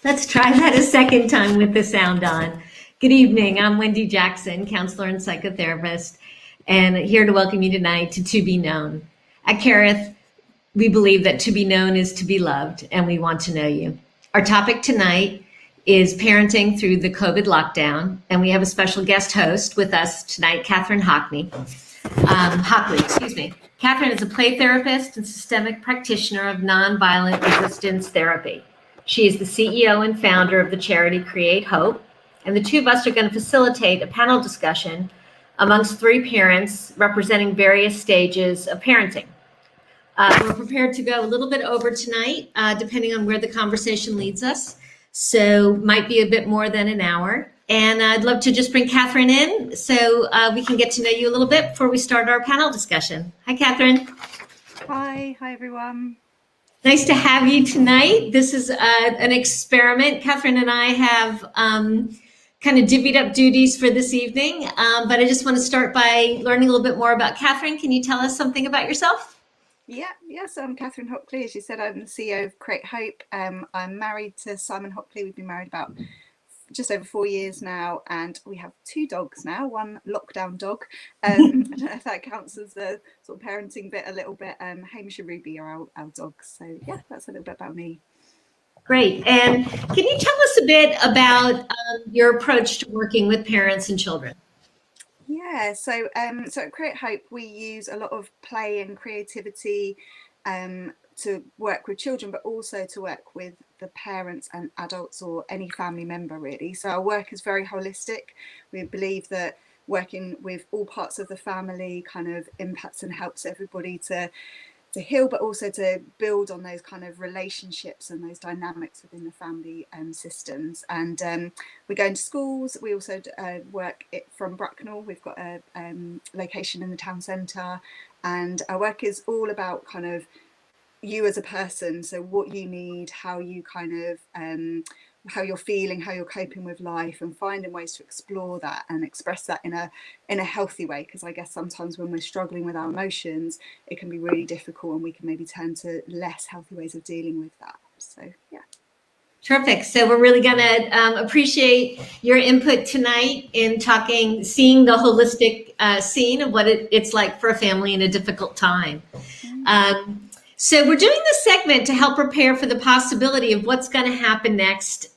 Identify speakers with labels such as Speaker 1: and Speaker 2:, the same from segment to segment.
Speaker 1: Let's try that a second time with the sound on. Good evening. I'm Wendy Jackson, counselor and psychotherapist, and here to welcome you tonight to Be Known. At Kerith, we believe that to be known is to be loved, and we want to know you. Our topic tonight is parenting through the COVID lockdown, and we have a special guest host with us tonight, Catherine Hockley. Catherine is a play therapist and systemic practitioner of nonviolent resistance therapy. She is the CEO and founder of the charity Create Hope, and the two of us are going to facilitate a panel discussion amongst three parents representing various stages of parenting. We're prepared to go a little bit over tonight, depending on where the conversation leads us. So might be a bit more than an hour. And I'd love to just bring Catherine in so we can get to know you a little bit before we start our panel discussion. Hi, Catherine.
Speaker 2: Hi everyone.
Speaker 1: Nice to have you tonight. This is an experiment. Catherine and I have kind of divvied up duties for this evening, but I just want to start by learning a little bit more about Catherine. Can you tell us something about yourself?
Speaker 2: Yes, I'm Catherine Hockley. As you said, I'm the CEO of Create Hope. I'm married to Simon Hockley. We've been married about just over 4 years now, and we have two dogs now, one lockdown dog. I don't know if that counts as the sort of parenting bit a little bit. Hamish and Ruby are our dogs. So yeah, that's a little bit about me.
Speaker 1: Great. And can you tell us a bit about your approach to working with parents and children?
Speaker 2: Yeah, so at Create Hope, we use a lot of play and creativity to work with children, but also to work with the parents and adults or any family member, really. So our work is very holistic. We believe that working with all parts of the family kind of impacts and helps everybody to heal, but also to build on those kind of relationships and those dynamics within the family systems. And we go into schools. We also work from Bracknell. We've got a location in the town centre, and our work is all about kind of you as a person. So what you need, how you kind of how you're feeling, how you're coping with life, and finding ways to explore that and express that in a healthy way. Because I guess sometimes when we're struggling with our emotions, it can be really difficult, and we can maybe turn to less healthy ways of dealing with that. So yeah.
Speaker 1: Terrific. So we're really going to appreciate your input tonight in seeing the holistic scene of what it's like for a family in a difficult time. So we're doing this segment to help prepare for the possibility of what's going to happen next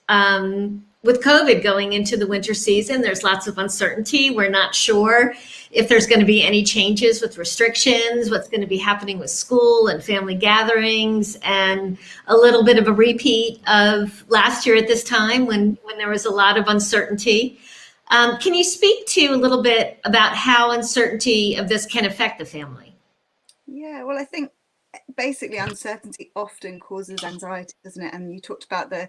Speaker 1: with COVID going into the winter season. There's lots of uncertainty. We're not sure if there's going to be any changes with restrictions, what's going to be happening with school and family gatherings, and a little bit of a repeat of last year at this time when there was a lot of uncertainty. Can you speak to a little bit about how uncertainty of this can affect the family?
Speaker 2: Yeah, well, I think basically uncertainty often causes anxiety, doesn't it? And you talked about the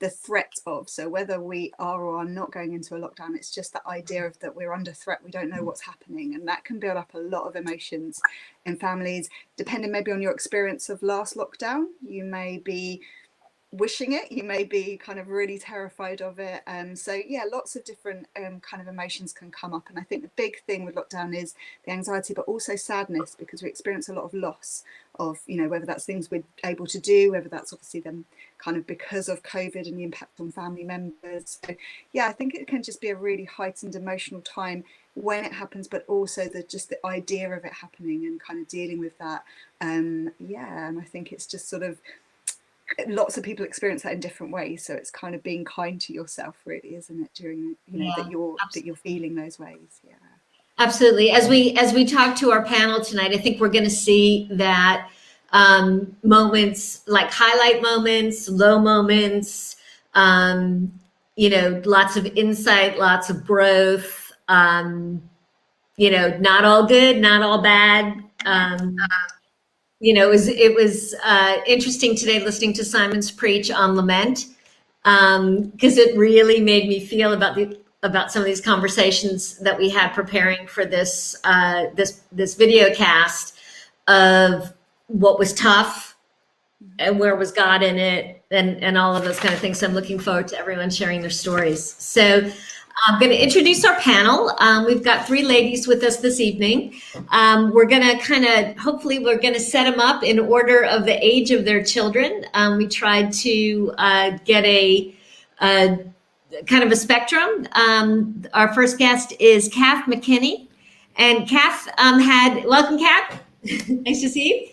Speaker 2: threat of, so whether we are or are not going into a lockdown, it's just that idea of that we're under threat, we don't know what's happening, and that can build up a lot of emotions in families. Depending maybe on your experience of last lockdown, you may be wishing it, you may be kind of really terrified of it. So yeah, lots of different kind of emotions can come up, and I think the big thing with lockdown is the anxiety, but also sadness, because we experience a lot of loss of, whether that's things we're able to do, whether that's obviously them kind of because of COVID and the impact on family members. So yeah, I think it can just be a really heightened emotional time when it happens, but also just the idea of it happening and kind of dealing with that. And I think it's just sort of, lots of people experience that in different ways, so it's kind of being kind to yourself, really, isn't it, during that you're feeling those ways. Yeah,
Speaker 1: absolutely. As we talk to our panel tonight, I think we're going to see that moments like highlight moments, low moments, lots of insight, lots of growth, not all good, not all bad. It was interesting today listening to Simon's preach on lament, because it really made me feel about some of these conversations that we had preparing for this video cast of what was tough and where was God in it, and all of those kind of things. So I'm looking forward to everyone sharing their stories. So I'm going to introduce our panel. We've got three ladies with us this evening. We're going to hopefully we're going to set them up in order of the age of their children. We tried to get a kind of a spectrum. Our first guest is Kath McKinney. And Kath welcome, Kath. Nice to see you.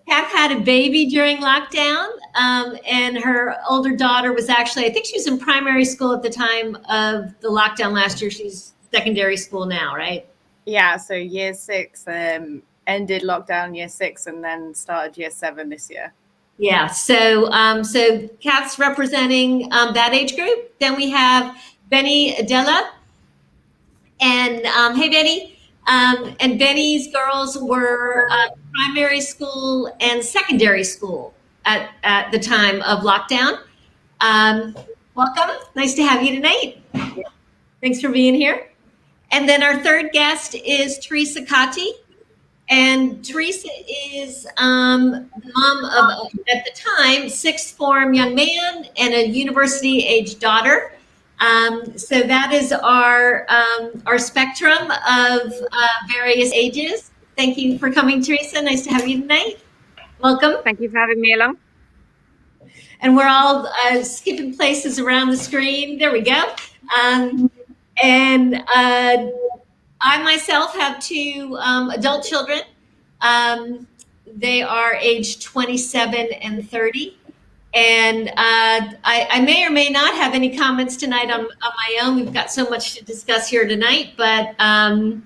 Speaker 1: Kath had a baby during lockdown, and her older daughter was actually, I think she was in primary school at the time of the lockdown last year. She's secondary school now, right?
Speaker 3: Yeah, so year 6 ended lockdown year 6 and then started year 7 this year.
Speaker 1: Yeah, so Kath's representing that age group. Then we have Benny Adela. And hey, Benny. And Benny's girls were primary school and secondary school at the time of lockdown. Welcome. Nice to have you tonight. Thanks for being here. And then our third guest is Teresa Cotty. And Teresa is mom of, at the time, 6th form young man and a university-age daughter. So that is our spectrum of various ages. Thank you for coming, Teresa. Nice to have you tonight. Welcome.
Speaker 4: Thank you for having me along.
Speaker 1: And we're all skipping places around the screen. There we go. I myself have 2 adult children. They are aged 27 and 30. And I may or may not have any comments tonight on my own. We've got so much to discuss here tonight, but I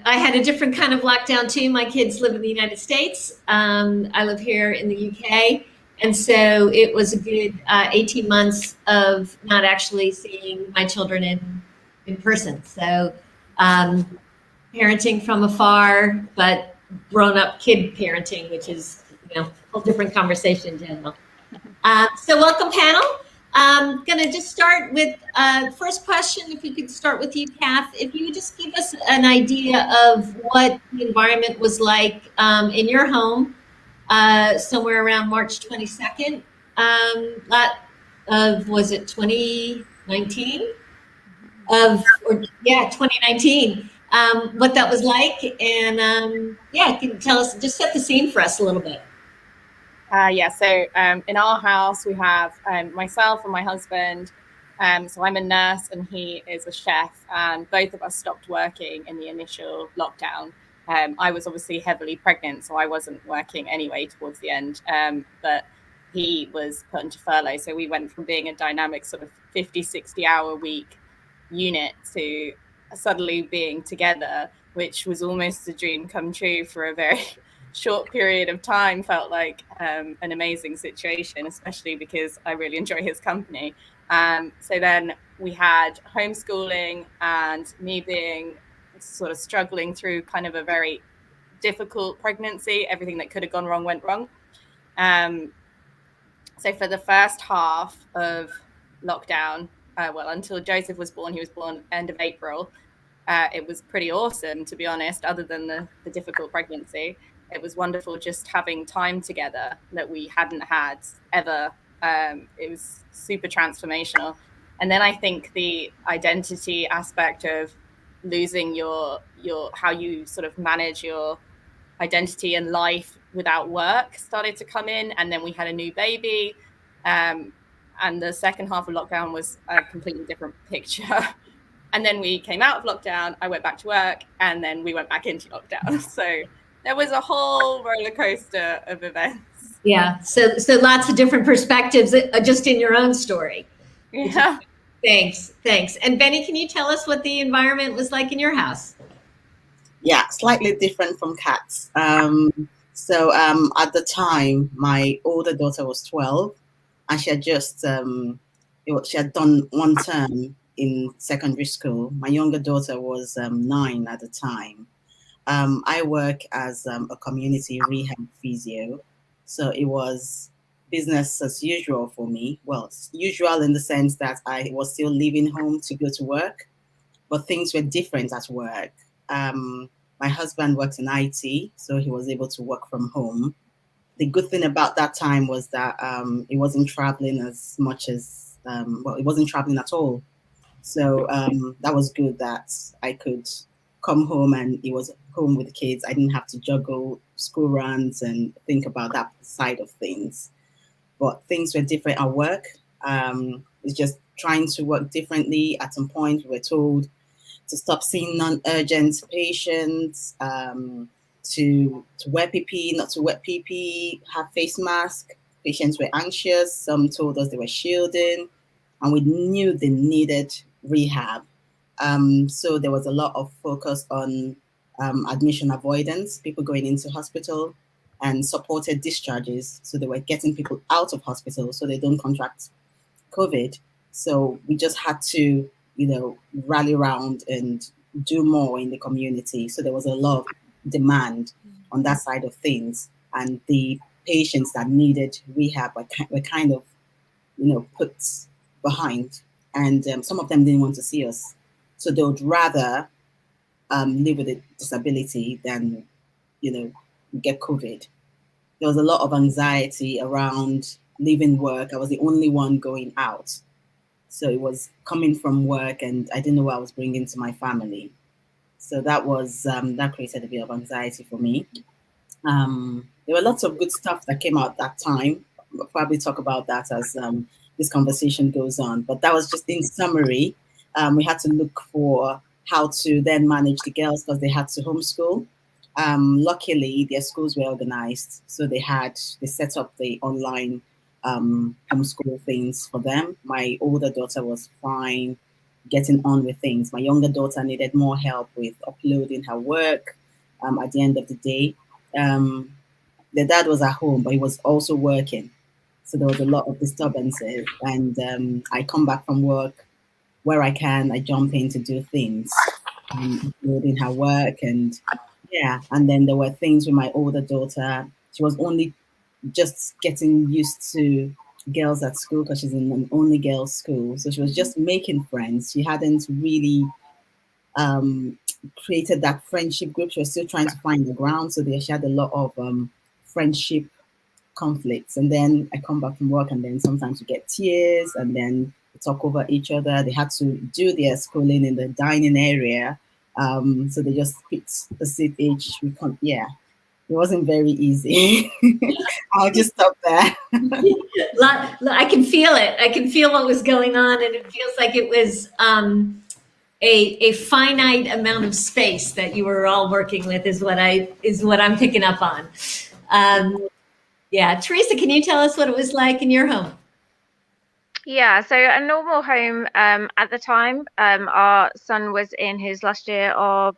Speaker 1: had a different kind of lockdown too. My kids live in the United States. I live here in the UK. And so it was a good 18 months of not actually seeing my children in person. So parenting from afar, but grown-up kid parenting, which is, a whole different conversation in general. So welcome, panel. I'm going to just start with first question. If we could start with you, Kath, if you would just give us an idea of what the environment was like in your home somewhere around March 22nd was it 2019? 2019. What that was like, and can you tell us, just set the scene for us a little bit.
Speaker 3: So in our house, we have myself and my husband. So I'm a nurse and he is a chef, and both of us stopped working in the initial lockdown. I was obviously heavily pregnant, so I wasn't working anyway towards the end, but he was put into furlough. So we went from being a dynamic sort of 50, 60 hour week unit to suddenly being together, which was almost a dream come true for a very short period of time. Felt like an amazing situation, especially because I really enjoy his company. So then we had homeschooling and me being sort of struggling through kind of a very difficult pregnancy. Everything that could have gone wrong went wrong. So for the first half of lockdown, until Joseph was born, he was born end of April. It was pretty awesome, to be honest, other than the difficult pregnancy. It was wonderful just having time together that we hadn't had ever. It was super transformational. And then I think the identity aspect of losing your how you sort of manage your identity and life without work started to come in. And then we had a new baby. And the second half of lockdown was a completely different picture. And then we came out of lockdown, I went back to work, and then we went back into lockdown. So there was a whole roller coaster of events.
Speaker 1: Yeah, so lots of different perspectives just in your own story.
Speaker 3: Yeah.
Speaker 1: Thanks. And Benny, can you tell us what the environment was like in your house?
Speaker 5: Yeah, slightly different from Kat's. So at the time, my older daughter was 12, and she had just she had done 1 term in secondary school. My younger daughter was 9 at the time. I work as a community rehab physio, so it was business as usual for me. Well, it's usual in the sense that I was still leaving home to go to work, but things were different at work. My husband worked in IT, so he was able to work from home. The good thing about that time was that he wasn't traveling as much as, he wasn't traveling at all. So that was good that I could come home and he was home with the kids. I didn't have to juggle school runs and think about that side of things. but things were different at work. It's just trying to work differently. At some point, we were told to stop seeing non-urgent patients, to wear PPE, not to wear PPE, have face mask. Patients were anxious. Some told us they were shielding, and we knew they needed rehab. So there was a lot of focus on admission avoidance, people going into hospital, and supported discharges. So they were getting people out of hospital so they don't contract COVID. So we just had to, rally around and do more in the community. So there was a lot of demand on that side of things. And the patients that needed rehab were kind of, put behind. And some of them didn't want to see us. So they would rather live with a disability than, get COVID. There was a lot of anxiety around leaving work. I was the only one going out. So it was coming from work and I didn't know what I was bringing to my family. So that was, that created a bit of anxiety for me. There were lots of good stuff that came out that time. We'll probably talk about that as this conversation goes on. But that was just in summary. We had to look for how to then manage the girls because they had to homeschool. Luckily, their schools were organized. So they set up the online homeschool things for them. My older daughter was fine getting on with things. My younger daughter needed more help with uploading her work at the end of the day. The dad was at home, but he was also working. So there was a lot of disturbances. And I come back from work where I can, I jump in to do things, uploading her work. And then there were things with my older daughter. She was only just getting used to girls at school because she's in an only girls school. So she was just making friends. She hadn't really created that friendship group. She was still trying to find the ground. So she had a lot of friendship conflicts. And then I come back from work and then sometimes we get tears and then we talk over each other. They had to do their schooling in the dining area. So they just picked the seat each. It wasn't very easy. I'll just stop there.
Speaker 1: I can feel it. I can feel what was going on, and it feels like it was a finite amount of space that you were all working with. Is what I'm picking up on. Teresa, can you tell us what it was like in your home?
Speaker 4: Yeah, so a normal home at the time, our son was in his last year of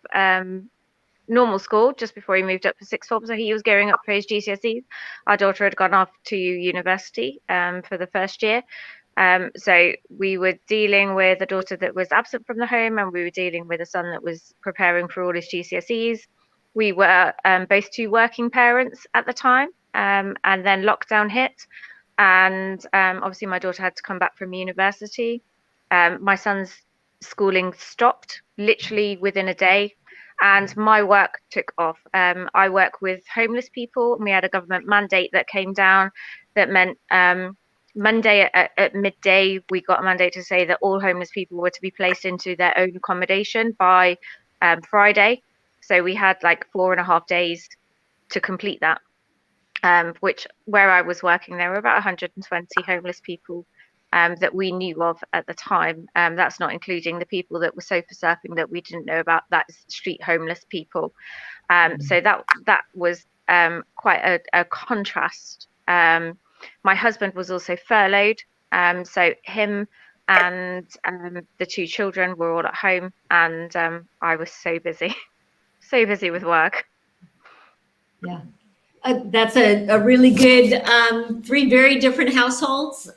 Speaker 4: normal school just before he moved up for sixth form, so he was gearing up for his GCSEs. Our daughter had gone off to university for the first year, so we were dealing with a daughter that was absent from the home, and we were dealing with a son that was preparing for all his GCSEs. We were both two working parents at the time, and then lockdown hit, and obviously my daughter had to come back from university. My son's schooling stopped literally within a day, and my work took off. I work with homeless people, and we had a government mandate that came down that meant Monday at midday, we got a mandate to say that all homeless people were to be placed into their own accommodation by Friday. So we had like 4.5 days to complete that, which where I was working, there were about 120 homeless people that we knew of at the time. That's not including the people that were sofa surfing that we didn't know about. That's street homeless people. So that was quite a contrast. My husband was also furloughed, so him and the two children were all at home, and I was so busy with work.
Speaker 1: Yeah. That's a really good 3 very different households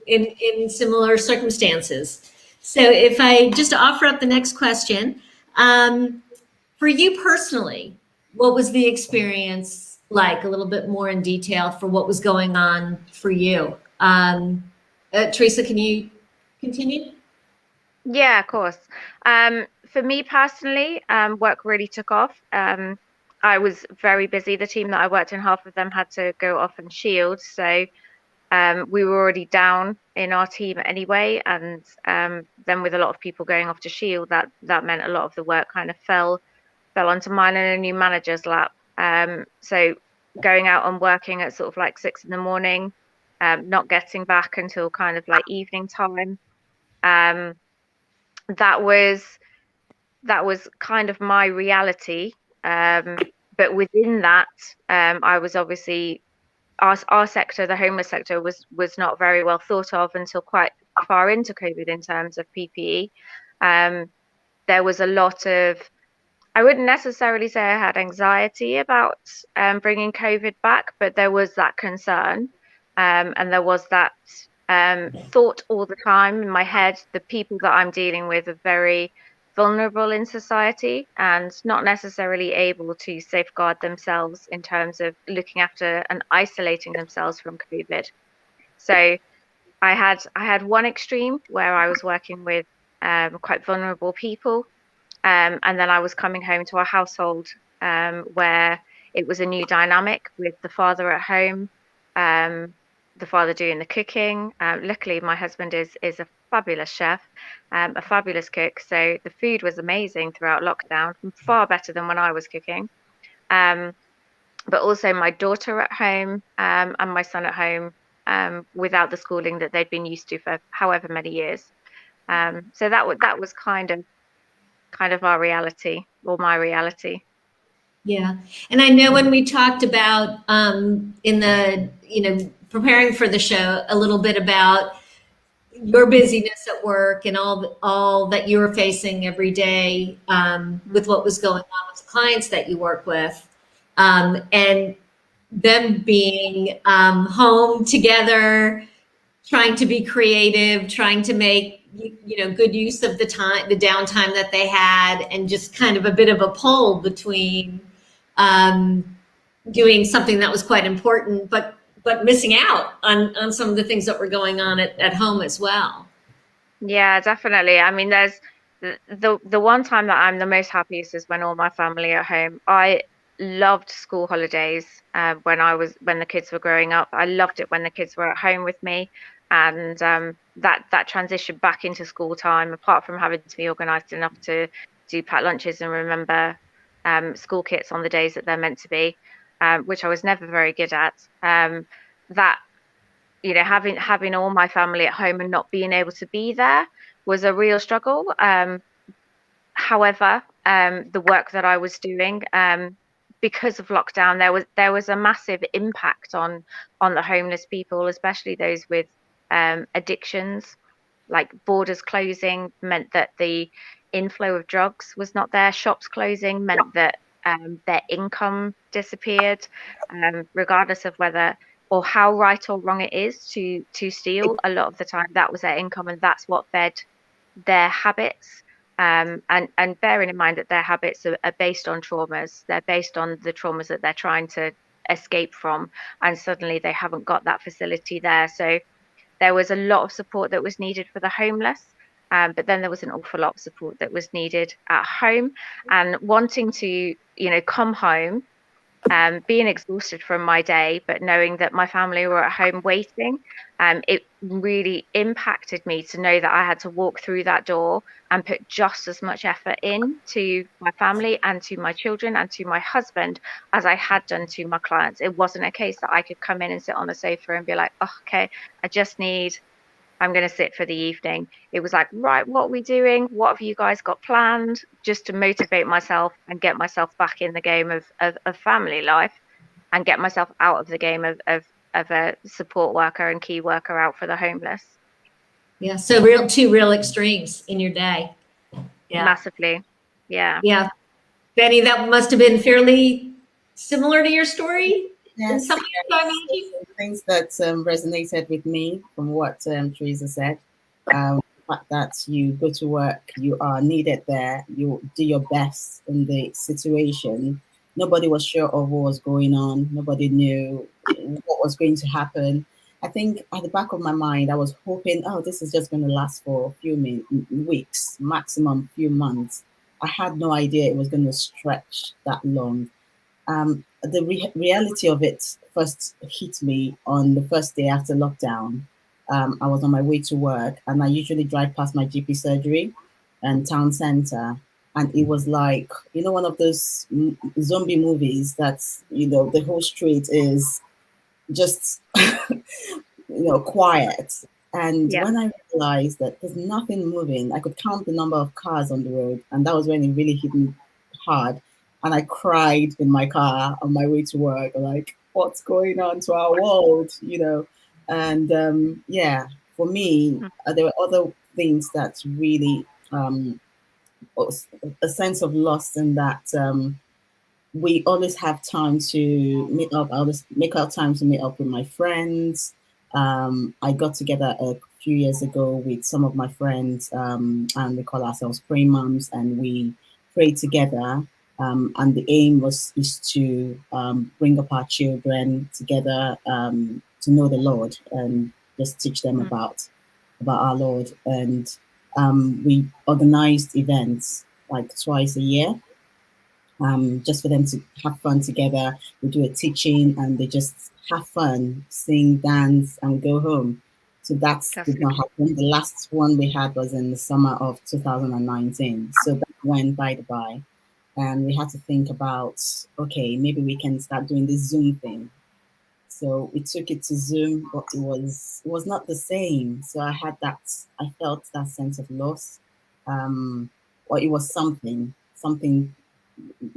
Speaker 1: in similar circumstances. So if I just offer up the next question, for you personally, what was the experience like? A little bit more in detail for what was going on for you. Teresa, can you continue?
Speaker 4: Yeah, of course. For me personally, work really took off. I was very busy. The team that I worked in, half of them had to go off and shield. So we were already down in our team anyway. And then with a lot of people going off to shield, that meant a lot of the work kind of fell onto mine and a new manager's lap. So going out and working at sort of like 6 in the morning, not getting back until kind of like evening time. That was kind of my reality. But within that, I was obviously our sector, the homeless sector, was not very well thought of until quite far into COVID in terms of PPE. There was a lot of, I wouldn't necessarily say I had anxiety about bringing COVID back, but there was that concern, and there was that thought all the time in my head. The people that I'm dealing with are very vulnerable in society and not necessarily able to safeguard themselves in terms of looking after and isolating themselves from COVID. So I had one extreme where I was working with quite vulnerable people, and then I was coming home to a household where it was a new dynamic with the father at home, the father doing the cooking. Luckily, my husband is a fabulous chef, a fabulous cook. So the food was amazing throughout lockdown, far better than when I was cooking. But also my daughter at home and my son at home without the schooling that they'd been used to for however many years. So that was kind of our reality, or my reality.
Speaker 1: Yeah. And I know when we talked about in the, preparing for the show, a little bit about your busyness at work and all that you were facing every day with what was going on with the clients that you work with, and them being home together, trying to be creative, trying to make good use of the downtime that they had, and just kind of a bit of a pull between doing something that was quite important, but missing out on some of the things that were going on at home as well.
Speaker 4: Yeah, definitely. I mean, there's the one time that I'm the most happiest is when all my family are home. I loved school holidays when the kids were growing up. I loved it when the kids were at home with me, and that transition back into school time, apart from having to be organised enough to do packed lunches and remember school kits on the days that they're meant to be, which I was never very good at. That having all my family at home and not being able to be there was a real struggle. However, the work that I was doing, because of lockdown, there was a massive impact on the homeless people, especially those with addictions. Like borders closing meant that the inflow of drugs was not there. Shops closing meant that their income disappeared, regardless of whether or how right or wrong it is to steal. A lot of the time that was their income, and that's what fed their habits. And bearing in mind that their habits are based on traumas, they're based on the traumas that they're trying to escape from, and suddenly they haven't got that facility there. So there was a lot of support that was needed for the homeless, but then there was an awful lot of support that was needed at home, and wanting to come home, being exhausted from my day, but knowing that my family were at home waiting, it really impacted me to know that I had to walk through that door and put just as much effort in to my family and to my children and to my husband as I had done to my clients. It wasn't a case that I could come in and sit on the sofa and be like, oh, okay, I'm going to sit for the evening. It was like, right, what are we doing? What have you guys got planned? Just to motivate myself and get myself back in the game of family life, and get myself out of the game of a support worker and key worker out for the homeless.
Speaker 1: Yeah. So two real extremes in your day. Yeah.
Speaker 4: Massively. Yeah.
Speaker 1: Yeah. Benny, that must have been fairly similar to your story.
Speaker 5: Yes, things that resonated with me from what Teresa said. The fact that you go to work, you are needed there, you do your best in the situation. Nobody was sure of what was going on. Nobody knew what was going to happen. I think at the back of my mind, I was hoping, oh, this is just going to last for a few weeks, maximum few months. I had no idea it was going to stretch that long. The reality of it first hit me on the first day after lockdown. I was on my way to work, and I usually drive past my GP surgery and town center. And it was like, one of those zombie movies that's, the whole street is just quiet. And
Speaker 4: Yeah.
Speaker 5: when I realized that there's nothing moving, I could count the number of cars on the road, and that was when it really hit me hard. And I cried in my car on my way to work, like, what's going on to our world, And for me, there were other things that really was a sense of loss in that. We always have time to meet up. I always make out time to meet up with my friends. I got together a few years ago with some of my friends, and we call ourselves Pray Moms, and we pray together. And the aim is to bring up our children together to know the Lord and just teach them about our Lord. And we organized events like twice a year, just for them to have fun together. We do a teaching and they just have fun, sing, dance, and go home. So that did not happen. The last one we had was in the summer of 2019. So that went by the by. And we had to think about, okay, maybe we can start doing this Zoom thing. So we took it to Zoom, but it was not the same. So I felt that sense of loss. Or it was something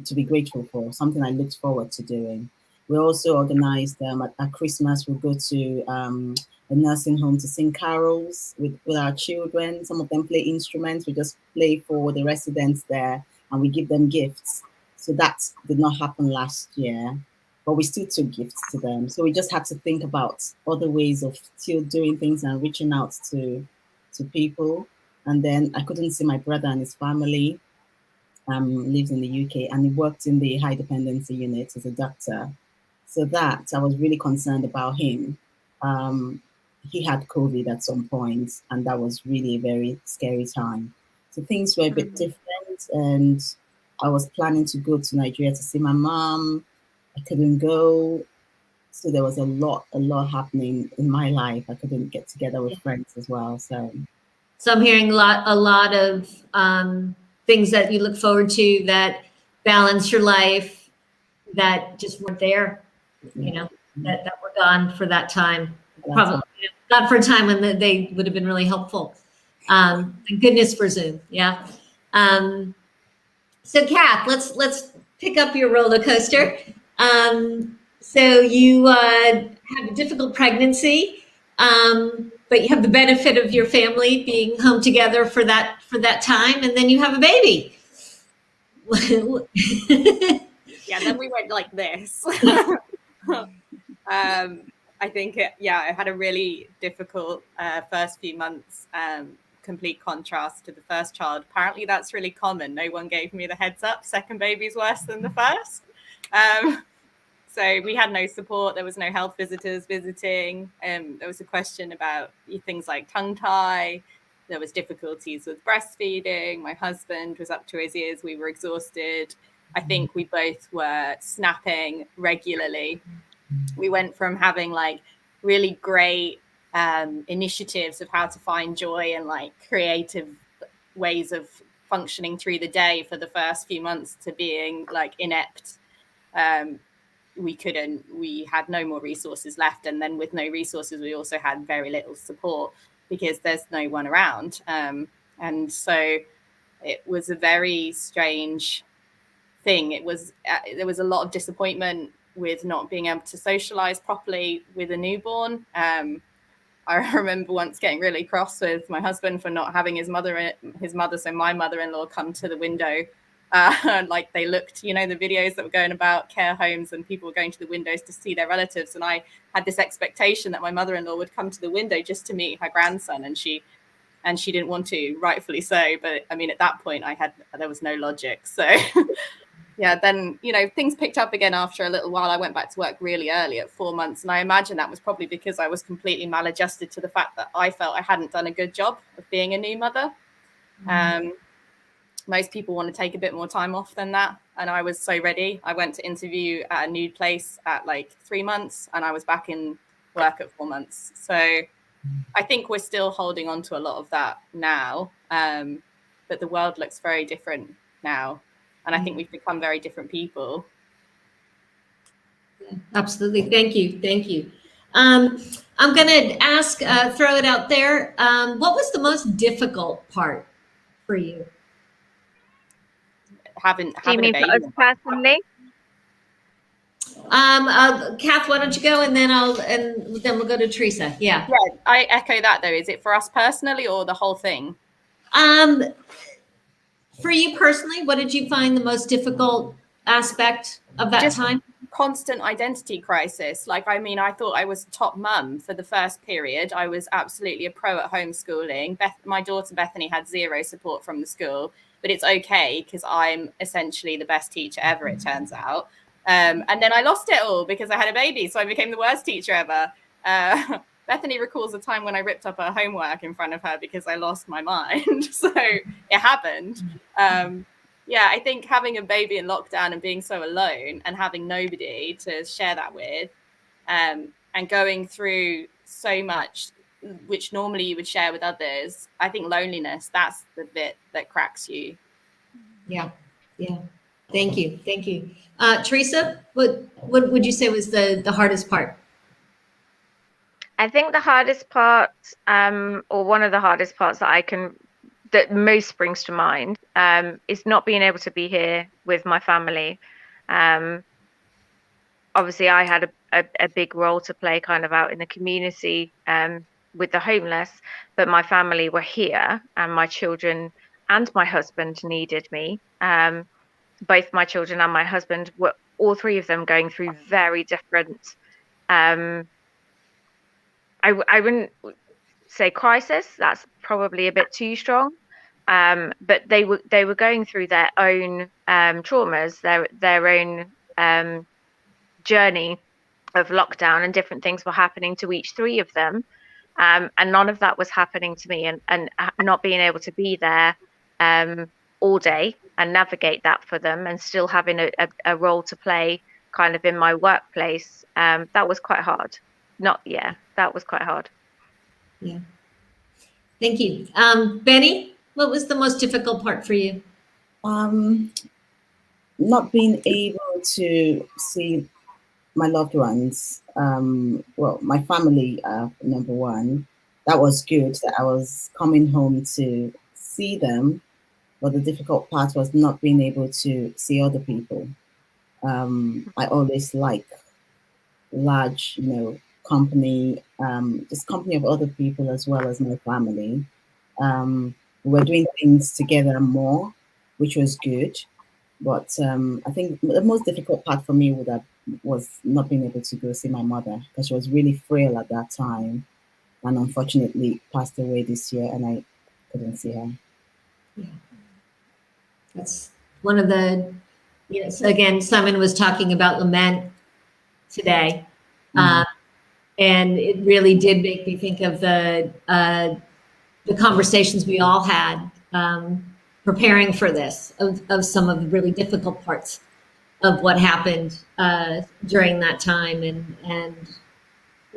Speaker 5: to be grateful for, something I looked forward to doing. We also organized at Christmas, we'll go to a nursing home to sing carols with our children. Some of them play instruments. We just play for the residents there and we give them gifts. So that did not happen last year, but we still took gifts to them. So we just had to think about other ways of still doing things and reaching out to people. And then I couldn't see my brother and his family. Lives in the UK, and he worked in the high dependency unit as a doctor. So that I was really concerned about him. He had COVID at some point, and that was really a very scary time. So things were a bit different, and I was planning to go to Nigeria to see my mom. I couldn't go. So there was a lot happening in my life. I couldn't get together with friends as well. So
Speaker 1: I'm hearing a lot of things that you look forward to that balance your life that just weren't there, that were gone for that time. Probably not for a time when they would have been really helpful. Thank goodness for Zoom. Yeah. So Kath, let's pick up your roller coaster. So you have a difficult pregnancy, but you have the benefit of your family being home together for that time, and then you have a baby.
Speaker 3: Yeah, then we went like this. I think, I had a really difficult first few months, complete contrast to the first child. Apparently that's really common. No one gave me the heads up. Second baby's worse than the first. So we had no support. There was no health visitors visiting. There was a question about things like tongue tie. There was difficulties with breastfeeding. My husband was up to his ears. We were exhausted. I think we both were snapping regularly. We went from having like really great initiatives of how to find joy and like creative ways of functioning through the day for the first few months to being like inept. We had no more resources left. And then with no resources, we also had very little support because there's no one around. And so it was a very strange thing. There was a lot of disappointment with not being able to socialize properly with a newborn. I remember once getting really cross with my husband for not having his mother, so my mother-in-law, come to the window. Like they looked, the videos that were going about care homes and people were going to the windows to see their relatives. And I had this expectation that my mother-in-law would come to the window just to meet her grandson. And she didn't want to, rightfully so. But I mean, at that point there was no logic. So yeah, then, things picked up again after a little while. I went back to work really early at 4 months. And I imagine that was probably because I was completely maladjusted to the fact that I felt I hadn't done a good job of being a new mother. Most people want to take a bit more time off than that. And I was so ready. I went to interview at a nude place at like 3 months and I was back in work at 4 months. So I think we're still holding on to a lot of that now. But the world looks very different now. And I think we've become very different people.
Speaker 1: Absolutely. Thank you. I'm going to ask, throw it out there. What was the most difficult part for you?
Speaker 3: Having
Speaker 4: Do you
Speaker 3: a
Speaker 4: mean for
Speaker 3: baby.
Speaker 4: us personally?
Speaker 1: Kath, why don't you go, and then then we'll go to Teresa. Yeah.
Speaker 3: Yeah, I echo that though. Is it for us personally or the whole thing?
Speaker 1: For you personally, what did you find the most difficult aspect of that time?
Speaker 3: Constant identity crisis. Like, I mean, I thought I was top mum for the first period. I was absolutely a pro at homeschooling. My daughter Bethany had zero support from the school, but it's okay because I'm essentially the best teacher ever, it turns out. And then I lost it all because I had a baby, so I became the worst teacher ever. Bethany recalls a time when I ripped up her homework in front of her because I lost my mind. So it happened. Yeah, I think having a baby in lockdown and being so alone and having nobody to share that with, and going through so much, which normally you would share with others, I think loneliness, that's the bit that cracks you.
Speaker 1: Yeah. Thank you. Teresa, what would you say was the hardest part?
Speaker 4: I think the hardest part, or one of the hardest parts that most springs to mind, is not being able to be here with my family. Obviously, I had a big role to play kind of out in the community with the homeless, but my family were here, and my children and my husband needed me. Both my children and my husband were, all three of them, going through very different, I wouldn't say crisis, that's probably a bit too strong, but they were going through their own traumas, their own journey of lockdown, and different things were happening to each three of them, and none of that was happening to me, and not being able to be there all day and navigate that for them, and still having a role to play kind of in my workplace, that was quite hard. That was quite hard.
Speaker 1: Yeah. Thank you. Benny, what was the most difficult part for you?
Speaker 5: Not being able to see my loved ones. Well, my family, number one. That was good that I was coming home to see them, but the difficult part was not being able to see other people. I always like large, company, just company of other people as well as my family. We were doing things together more, which was good. But I think the most difficult part for me was not being able to go see my mother, because she was really frail at that time, and unfortunately passed away this year, and I couldn't see her.
Speaker 1: Yeah. That's one of the, so again, Simon was talking about lament today. And it really did make me think of the conversations we all had preparing for this, of some of the really difficult parts of what happened during that time, and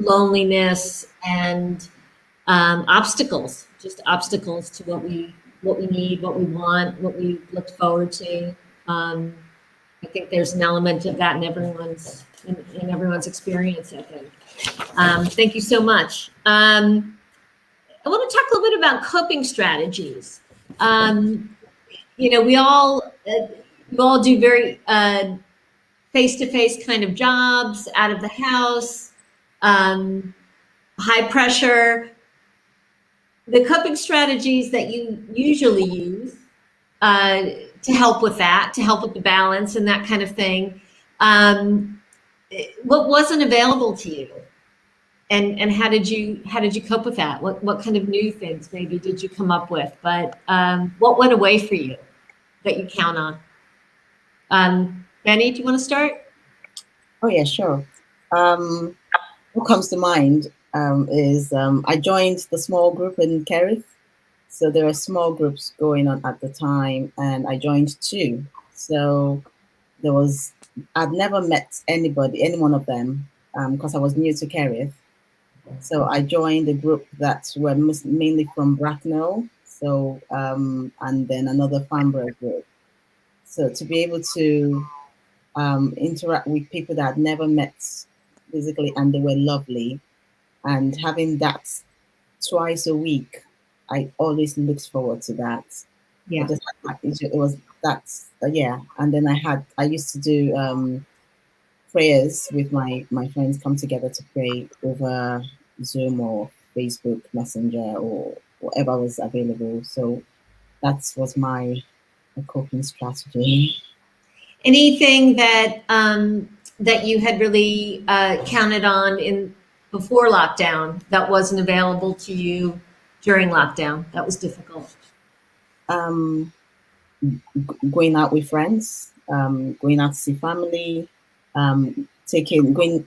Speaker 1: loneliness and obstacles to what we need, what we want, what we look forward to. I think there's an element of that in everyone's experience, I think. Thank you so much. I want to talk a little bit about coping strategies. We all do very face-to-face kind of jobs, out of the house, high pressure. The coping strategies that you usually use to help with that, to help with the balance and that kind of thing, what wasn't available to you? And how did you cope with that? What kind of new things maybe did you come up with? But what went away for you that you count on? Benny, do you want to start?
Speaker 5: Oh yeah, sure. What comes to mind is I joined the small group in Kerith. So there are small groups going on at the time, and I joined two. So I'd never met any one of them, because I was new to Kerith. So I joined a group that were mainly from Bracknell, so and then another Farnborough group. So to be able to interact with people that I'd never met physically, and they were lovely, and having that twice a week, I always looked forward to that.
Speaker 1: Yeah.
Speaker 5: It was that's yeah. And then I used to do prayers with my friends, come together to pray over Zoom or Facebook Messenger or whatever was available. So that was my coping strategy.
Speaker 1: Anything that that you had really counted on in before lockdown that wasn't available to you during lockdown that was difficult?
Speaker 5: Going out with friends, going out to see family, going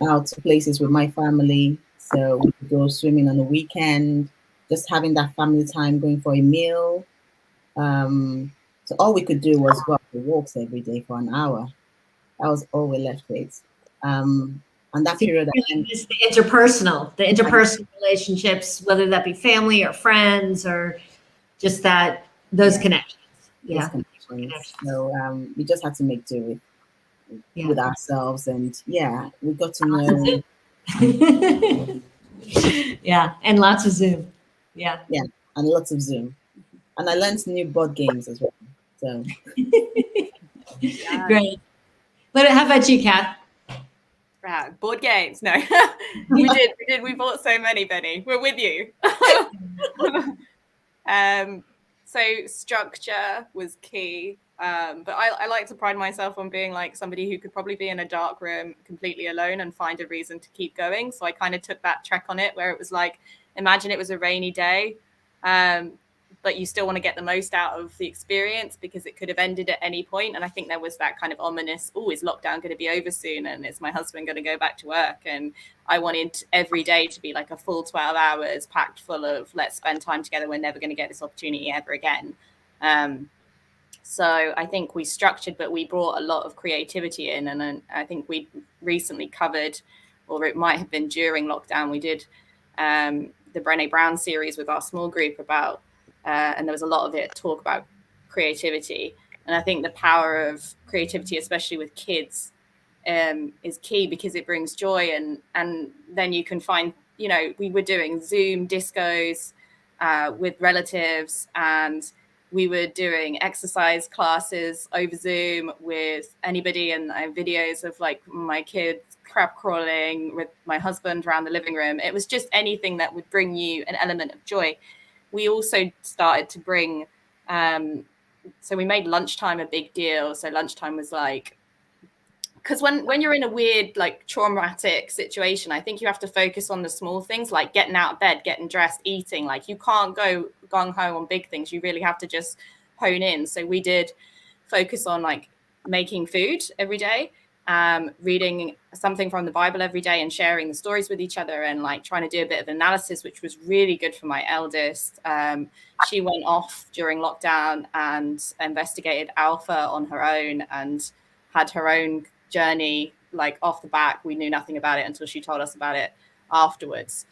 Speaker 5: out to places with my family. So we could go swimming on the weekend, just having that family time, going for a meal. So all we could do was go out for walks every day for an hour. That was all we left with. And that
Speaker 1: So
Speaker 5: period,
Speaker 1: really just the interpersonal relationships, whether that be family or friends or just those connections. Yeah.
Speaker 5: connections. So we just had to make do with ourselves, and we got to know.
Speaker 1: Yeah, and lots of Zoom. Yeah,
Speaker 5: and lots of Zoom, and I learned new board games as well. So
Speaker 1: great. But how about you, Kath?
Speaker 3: Board games? No, we did. We bought so many, Benny. We're with you. So structure was key. But I like to pride myself on being like somebody who could probably be in a dark room completely alone and find a reason to keep going. So I kind of took that trek on it, where it was like, imagine it was a rainy day, but you still want to get the most out of the experience because it could have ended at any point. And I think there was that kind of ominous, is lockdown going to be over soon? And is my husband going to go back to work? And I wanted every day to be like a full 12 hours packed full of, let's spend time together. We're never going to get this opportunity ever again. So I think we structured, but we brought a lot of creativity in. And I think we recently covered, or it might have been during lockdown, we did the Brené Brown series with our small group about, and there was a lot of it talk about creativity. And I think the power of creativity, especially with kids, is key because it brings joy. And then you can find, we were doing Zoom discos with relatives, and we were doing exercise classes over Zoom with anybody, and I have videos of like my kids crab crawling with my husband around the living room. It was just anything that would bring you an element of joy. We also started to bring, so we made lunchtime a big deal. So lunchtime was like, because when you're in a weird, like traumatic situation, I think you have to focus on the small things, like getting out of bed, getting dressed, eating. Like you can't go gung-ho on big things. You really have to just hone in. So we did focus on like making food every day, reading something from the Bible every day and sharing the stories with each other, and like trying to do a bit of analysis, which was really good for my eldest. She went off during lockdown and investigated alpha on her own and had her own journey, like off the back. We knew nothing about it until she told us about it afterwards.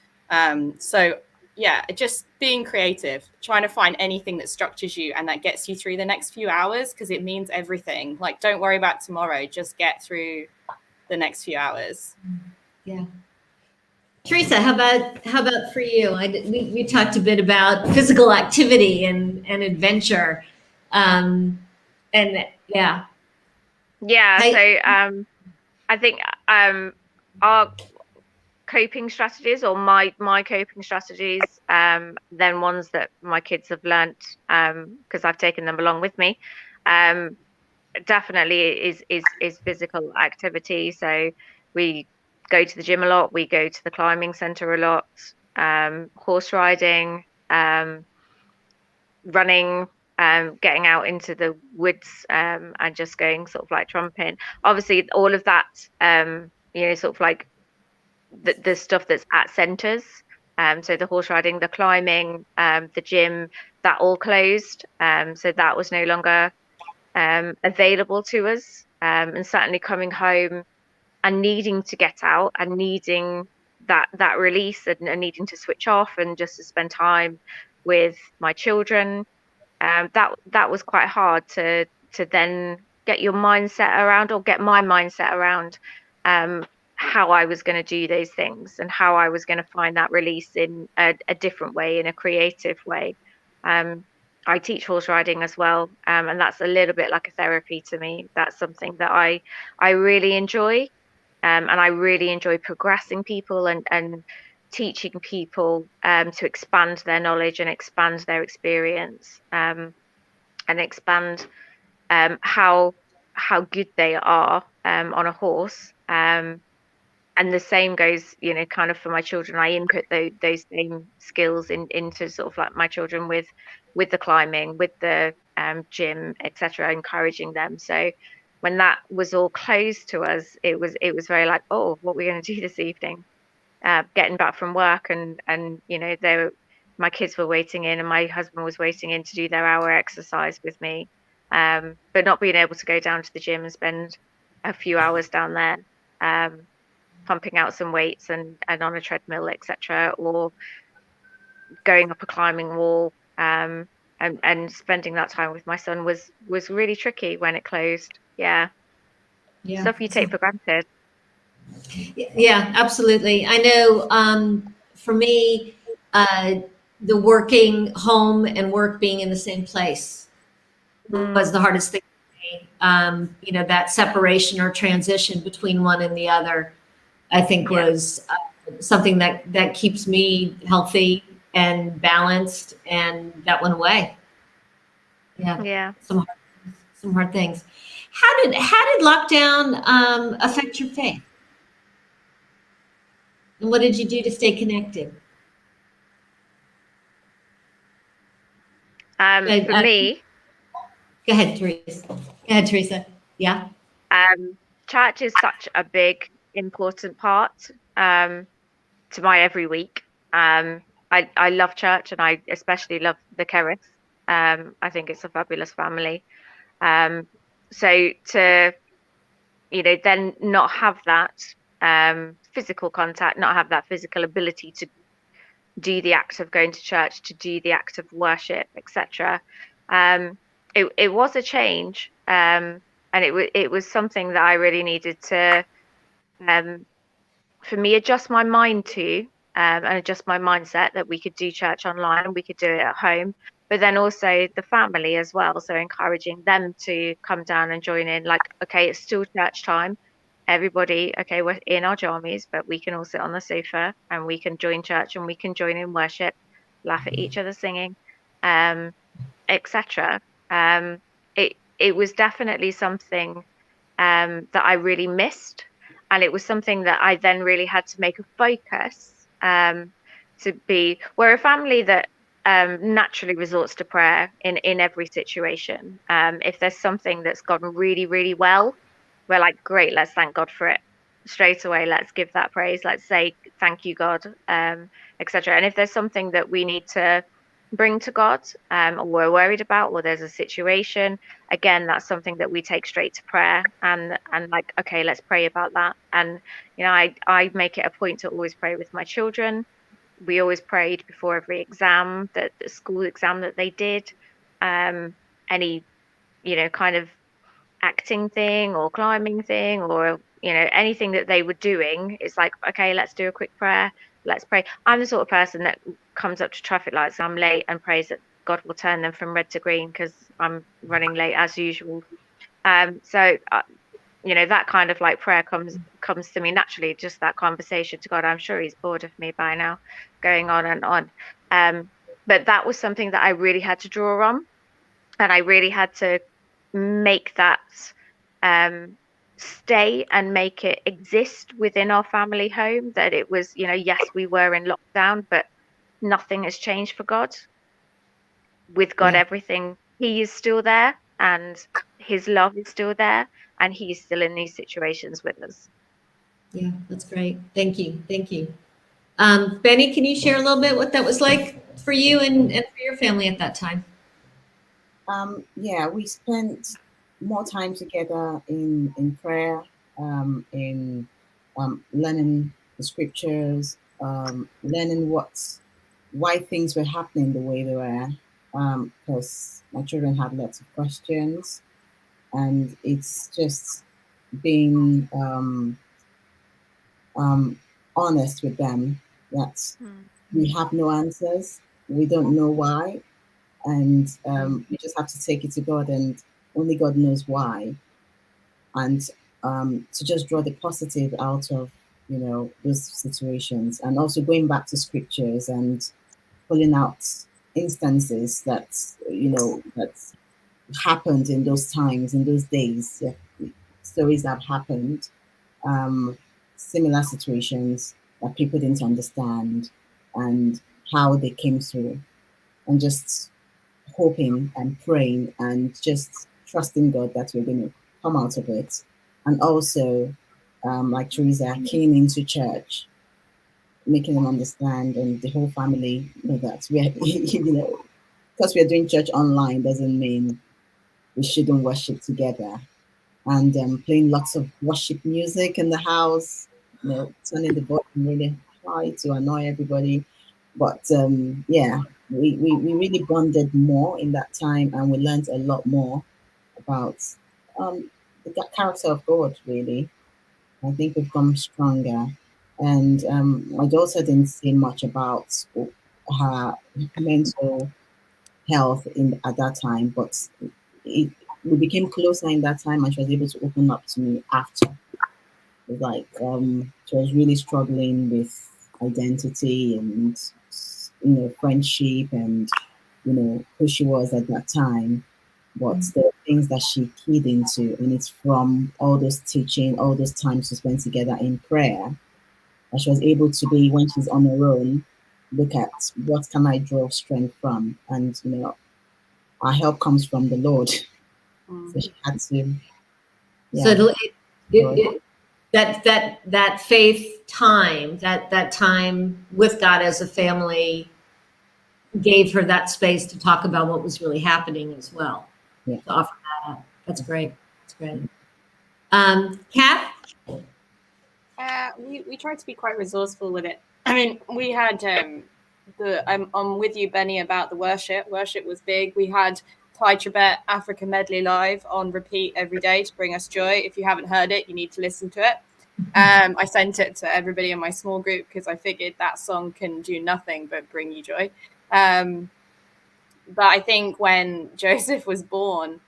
Speaker 3: So yeah, just being creative, trying to find anything that structures you and that gets you through the next few hours, because it means everything. Like, don't worry about tomorrow, just get through the next few hours.
Speaker 1: Yeah. Teresa, how about for you? We talked a bit about physical activity and adventure, and yeah.
Speaker 4: Yeah, so I think our coping strategies, or my coping strategies, then ones that my kids have learnt because I've taken them along with me, definitely is physical activity. So we go to the gym a lot, we go to the climbing center a lot, horse riding, running, getting out into the woods, and just going sort of like trumping. Obviously, all of that, sort of like the stuff that's at centres. So the horse riding, the climbing, the gym, that all closed. So that was no longer available to us. And certainly coming home and needing to get out and needing that release and needing to switch off and just to spend time with my children. That was quite hard to then get your mindset around, or get my mindset around. how I was going to do those things and how I was going to find that release in a different way, in a creative way. I teach horse riding as well, and that's a little bit like a therapy to me. That's something that I really enjoy, and I really enjoy progressing people and teaching people to expand their knowledge and expand their experience, and expand how good they are on a horse. And the same goes, kind of for my children. I input those same skills into sort of like my children with the climbing, with the gym, etc., encouraging them. So when that was all closed to us, it was very like, oh, what are we going to do this evening? Getting back from work, and my kids were waiting in, and my husband was waiting in to do their hour exercise with me, but not being able to go down to the gym and spend a few hours down there. Pumping out some weights and on a treadmill, etc., or going up a climbing wall, and spending that time with my son was really tricky when it closed. Yeah. Stuff you take for granted.
Speaker 1: Yeah, absolutely. I know, for me, the working home and work being in the same place was the hardest thing for me. That separation or transition between one and the other, I think, was something that keeps me healthy and balanced, and that went away.
Speaker 4: Yeah.
Speaker 1: Some hard things. How did lockdown affect your faith? And what did you do to stay connected?
Speaker 4: For me,
Speaker 1: go ahead, Teresa. Yeah.
Speaker 4: Church is such a big, important part to my every week. I love church, and I especially love the Kerith. I think it's a fabulous family. So to then not have that physical contact, not have that physical ability to do the act of going to church, to do the act of worship, etc. It was a change, and it was something that I really needed to, for me, adjust my mind to, and adjust my mindset that we could do church online and we could do it at home, but then also the family as well. So encouraging them to come down and join in, like, okay, it's still church time. Everybody, okay, we're in our jammies, but we can all sit on the sofa and we can join church and we can join in worship, laugh at each other singing, etc. It was definitely something that I really missed, and it was something that I then really had to make a focus to be. We're a family that naturally resorts to prayer in every situation. If there's something that's gone really, really well, we're like, great, let's thank God for it straight away. Let's give that praise. Let's say thank you, God, etc. And if there's something that we need to bring to God, or we're worried about, or there's a situation, again, that's something that we take straight to prayer, and like, okay, let's pray about that. And I make it a point to always pray with my children. We always prayed before every exam, the school exam that they did, any kind of acting thing or climbing thing, or anything that they were doing. It's like, okay, let's do a quick prayer, let's pray. I'm the sort of person that comes up to traffic lights, I'm late, and prays that God will turn them from red to green, because I'm running late as usual. So that kind of like prayer comes to me naturally, just that conversation to God. I'm sure he's bored of me by now, going on and on. But that was something that I really had to draw on, and I really had to make that stay and make it exist within our family home, that it was, yes, we were in lockdown, but nothing has changed for God. With God, everything, he is still there, and his love is still there, and he's still in these situations with us.
Speaker 1: Yeah, that's great. Thank you. Benny, can you share a little bit what that was like for you and for your family at that time?
Speaker 5: We spent more time together in prayer, in learning the scriptures, learning why things were happening the way they were, because my children had lots of questions, and it's just been honest with them that we have no answers, we don't know why, and we just have to take it to God, and only God knows why, and to just draw the positive out of those situations, and also going back to scriptures and pulling out instances that that happened in those times, in those days, stories that happened, similar situations that people didn't understand, and how they came through, and just hoping and praying and just trusting God that we're going to come out of it. And also, like Teresa, keying into church, making them understand, and the whole family know that we're, because we're doing church online doesn't mean we shouldn't worship together. And playing lots of worship music in the house, turning the volume really high to annoy everybody. But yeah, we really bonded more in that time, and we learned a lot more about the character of God, really. I think we've come stronger. And my daughter didn't say much about her mental health at that time, but we became closer in that time, and she was able to open up to me after. It was like she was really struggling with identity and friendship, and who she was at that time. But there were things that she keyed into, and it's from all those teaching, all those times we spent together in prayer, that she was able to be, when she's on her own, look at what can I draw strength from, and our help comes from the Lord. So she had to. Yeah.
Speaker 1: So that faith time, that time with God as a family, gave her that space to talk about what was really happening as well.
Speaker 5: Yeah.
Speaker 1: To offer that up. That's great. That's great. Kath?
Speaker 3: We tried to be quite resourceful with it. I mean, we had I'm with you, Benny, about the worship. Worship was big. We had Thai Tibet Africa medley live on repeat every day to bring us joy. If you haven't heard it, you need to listen to it. I sent it to everybody in my small group because I figured that song can do nothing but bring you joy. But I think when Joseph was born,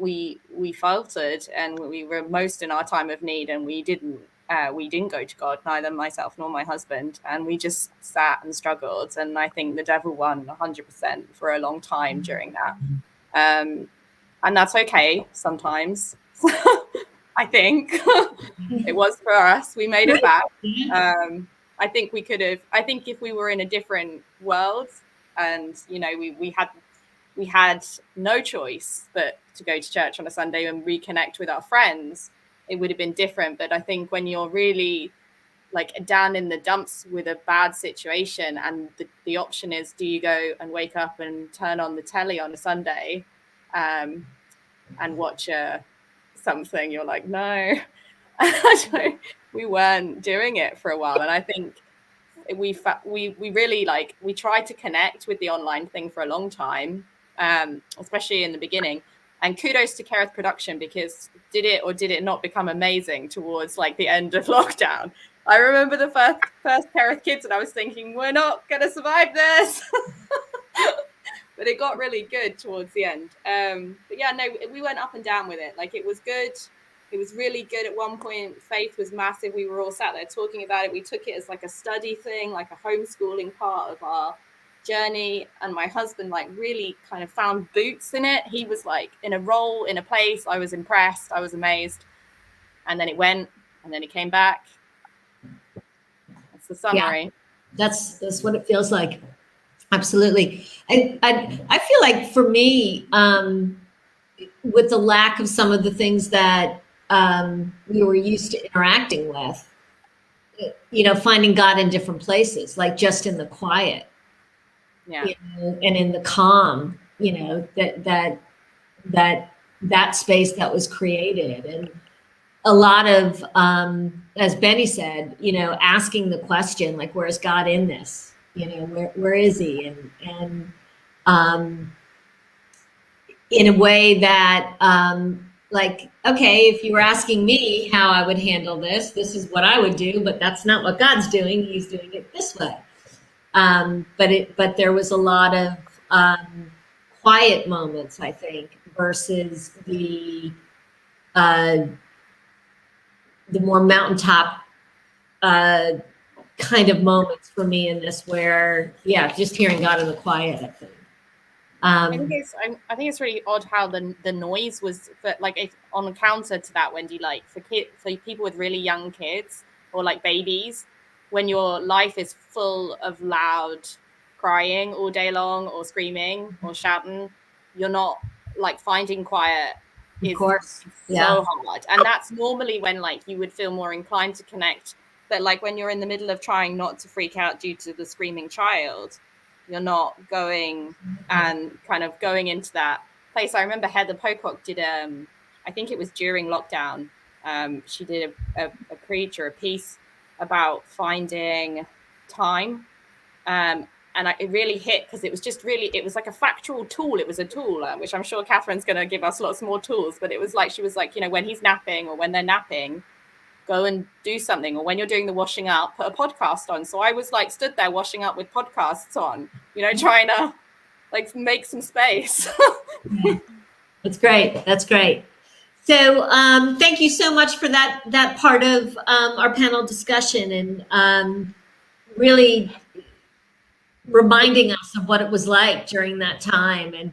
Speaker 3: we faltered, and we were most in our time of need, and we didn't go to God, neither myself nor my husband, and we just sat and struggled. And I think the devil won 100% for a long time during that. And that's okay sometimes. I think it was for us. We made it back. I think we could have. I think if we were in a different world, and we had no choice but to go to church on a Sunday and reconnect with our friends, it would have been different. But I think when you're really like down in the dumps with a bad situation, and the option is, do you go and wake up and turn on the telly on a Sunday and watch something? You're like, no. We weren't doing it for a while. And I think we really we tried to connect with the online thing for a long time, especially in the beginning. And kudos to Kerith production, because did it not become amazing towards the end of lockdown. I remember the first Kerith kids, and I was thinking, we're not gonna survive this. But it got really good towards the end. But yeah, no, we went up and down with it. It was good. It was really good at one point. Faith was massive. We were all sat there talking about it. We took it as a study thing, a homeschooling part of our journey. And my husband really kind of found boots in it. He was in a role, in a place. I was impressed. I was amazed. And then it went, and then it came back. That's the summary.
Speaker 1: Yeah, that's what it feels like. Absolutely. I feel like for me, with the lack of some of the things that we were used to interacting with, finding God in different places, just in the quiet, and in the calm, that space that was created. And a lot of, as Benny said, asking the question, where's God in this? Where is he? And in a way that, like, okay, if you were asking me how I would handle this, this is what I would do, but that's not what God's doing. He's doing it this way. But there was a lot of quiet moments, I think, versus the more mountaintop kind of moments for me in this, where just hearing God in the quiet, I think.
Speaker 3: I think it's really odd how the noise was, but like, if on the counter to that, Wendy, like for people with really young kids or like babies, when your life is full of loud crying all day long or screaming or shouting, you're not like finding quiet is so hard. And that's normally when like you would feel more inclined to connect. But like when you're in the middle of trying not to freak out due to the screaming child, you're not going and kind of going into that place. I remember Heather Pocock did, I think it was during lockdown, she did a preach or a piece about finding time. It really hit, because it was just really, it was like a factual tool. It was a tool, which I'm sure Catherine's going to give us lots more tools. But it was like, she was like, when he's napping or when they're napping, go and do something. Or when you're doing the washing up, put a podcast on. So I was like stood there washing up with podcasts on, trying to like make some space.
Speaker 1: That's great. That's great. So thank you so much for that part of our panel discussion, and really reminding us of what it was like during that time. And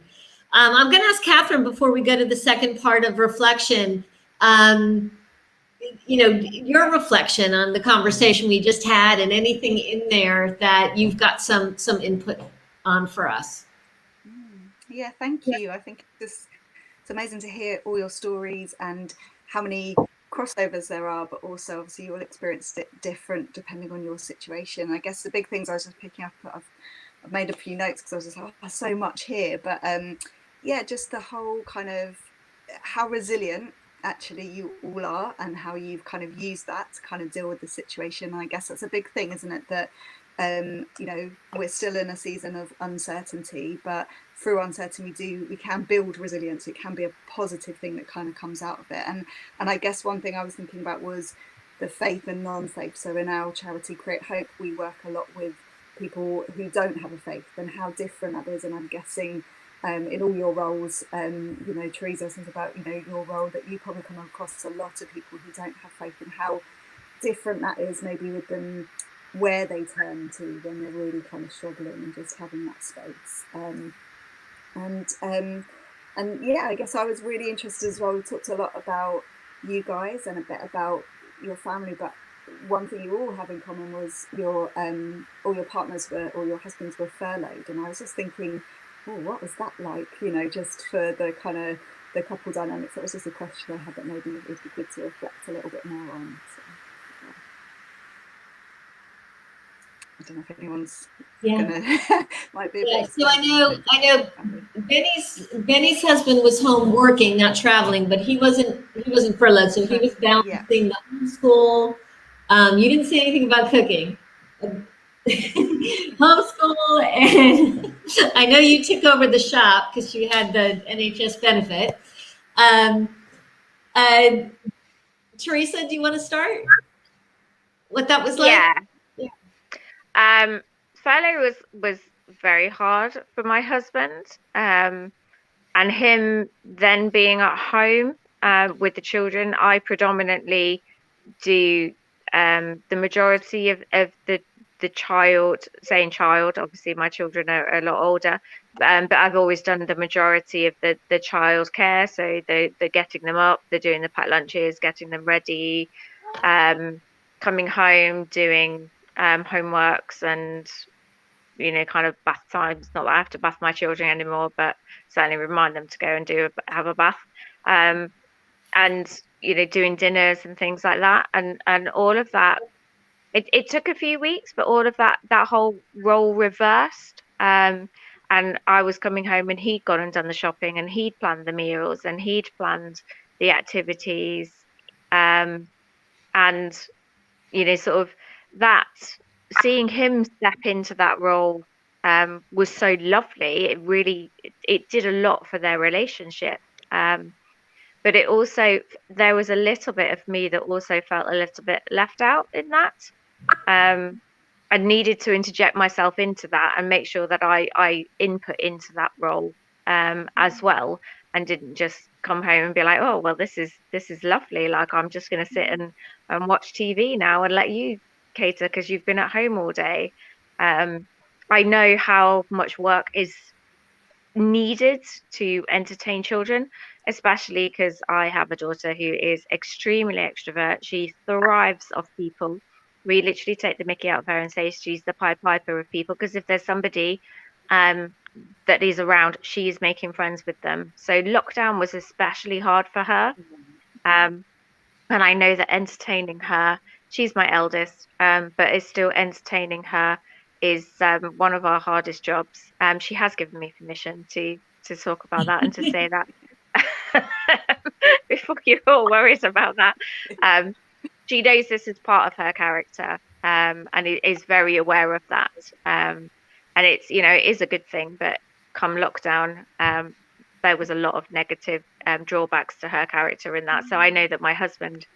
Speaker 1: I'm going to ask Catherine, before we go to the second part of reflection, your reflection on the conversation we just had, and anything in there that you've got some input on for us.
Speaker 2: Yeah, thank you. I think it's amazing to hear all your stories and how many crossovers there are, but also obviously you all experienced it different depending on your situation. I guess the big things I was just picking up, I've made a few notes because I was just like, so much here, but just the whole kind of how resilient actually you all are, and how you've kind of used that to kind of deal with the situation. And I guess that's a big thing, isn't it, that we're still in a season of uncertainty, but through uncertainty we can build resilience. It can be a positive thing that kind of comes out of it. And I guess one thing I was thinking about was the faith and non-faith. So in our charity Create Hope, we work a lot with people who don't have a faith, and how different that is. And I'm guessing in all your roles, Teresa, I think about your role, that you probably come across a lot of people who don't have faith, and how different that is maybe with them, where they turn to when they're really kind of struggling, and just having that space. I guess I was really interested as well. We talked a lot about you guys and a bit about your family, but one thing you all have in common was all your partners or your husbands were furloughed. And I was just thinking, what was that like, just for the kind of the couple dynamics? That was just a question I had that maybe it would be good to reflect a little bit more on. So, I don't know if anyone's gonna might be.
Speaker 1: So I know Benny's husband was home working, not traveling, but he wasn't furloughed, so he was balancing the homeschool. You didn't say anything about cooking. Homeschool, and I know you took over the shop because you had the NHS benefit. Teresa, do you want to start? What that was like?
Speaker 4: Yeah. Furlough was very hard for my husband, and him then being at home with the children. I predominantly do the majority of the child, obviously my children are a lot older, but I've always done the majority of the child care. So they're getting them up, they're doing the packed lunches, getting them ready, coming home, doing homeworks, and kind of bath times. Not that I have to bath my children anymore, but certainly remind them to go and have a bath, and doing dinners and things like that, and all of that. It took a few weeks, but all of that whole role reversed. And I was coming home, and he'd gone and done the shopping, and he'd planned the meals, and he'd planned the activities, and sort of that, seeing him step into that role was so lovely. It did a lot for their relationship. but it also, there was a little bit of me that also felt a little bit left out in that. I needed to interject myself into that and make sure that I input into that role as well, and didn't just come home and be like, oh well, this is lovely, like I'm just going to sit and watch TV now and let you cater because you've been at home all day. I know how much work is needed to entertain children, especially because I have a daughter who is extremely extrovert. She thrives off people. We literally take the mickey out of her and say she's the Pied Piper of people, because if there's somebody that is around, she is making friends with them. So lockdown was especially hard for her. And I know that entertaining her, she's my eldest, but is still entertaining her is one of our hardest jobs. She has given me permission to talk about that and to say that before you're all worried about that. She knows this is part of her character, and is very aware of that. And it's, it is a good thing, but come lockdown, there was a lot of negative drawbacks to her character in that. So I know that my husband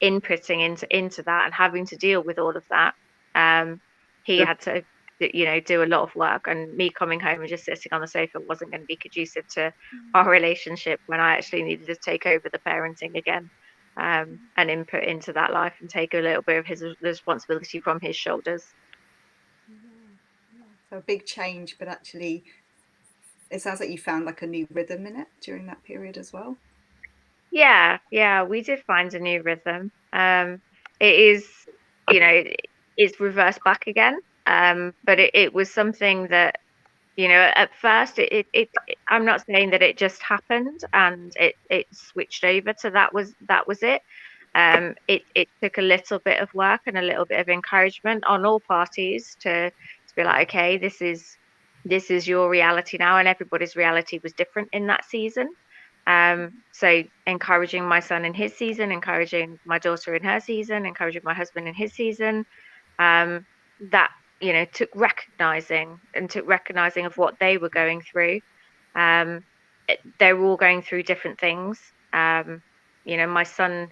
Speaker 4: inputting into that and having to deal with all of that, he had to do a lot of work, and me coming home and just sitting on the sofa wasn't going to be conducive to our relationship when I actually needed to take over the parenting again, and input into that life and take a little bit of his responsibility from his shoulders.
Speaker 2: So a big change, but actually it sounds like you found like a new rhythm in it during that period as well.
Speaker 4: Yeah, we did find a new rhythm. It is, it's reversed back again. But it was something that, at first I'm not saying that it just happened and it switched over to that was it. It took a little bit of work and a little bit of encouragement on all parties to be like, okay, this is your reality now, and everybody's reality was different in that season. So encouraging my son in his season, encouraging my daughter in her season, encouraging my husband in his season, that took recognizing of what they were going through. They were all going through different things. My son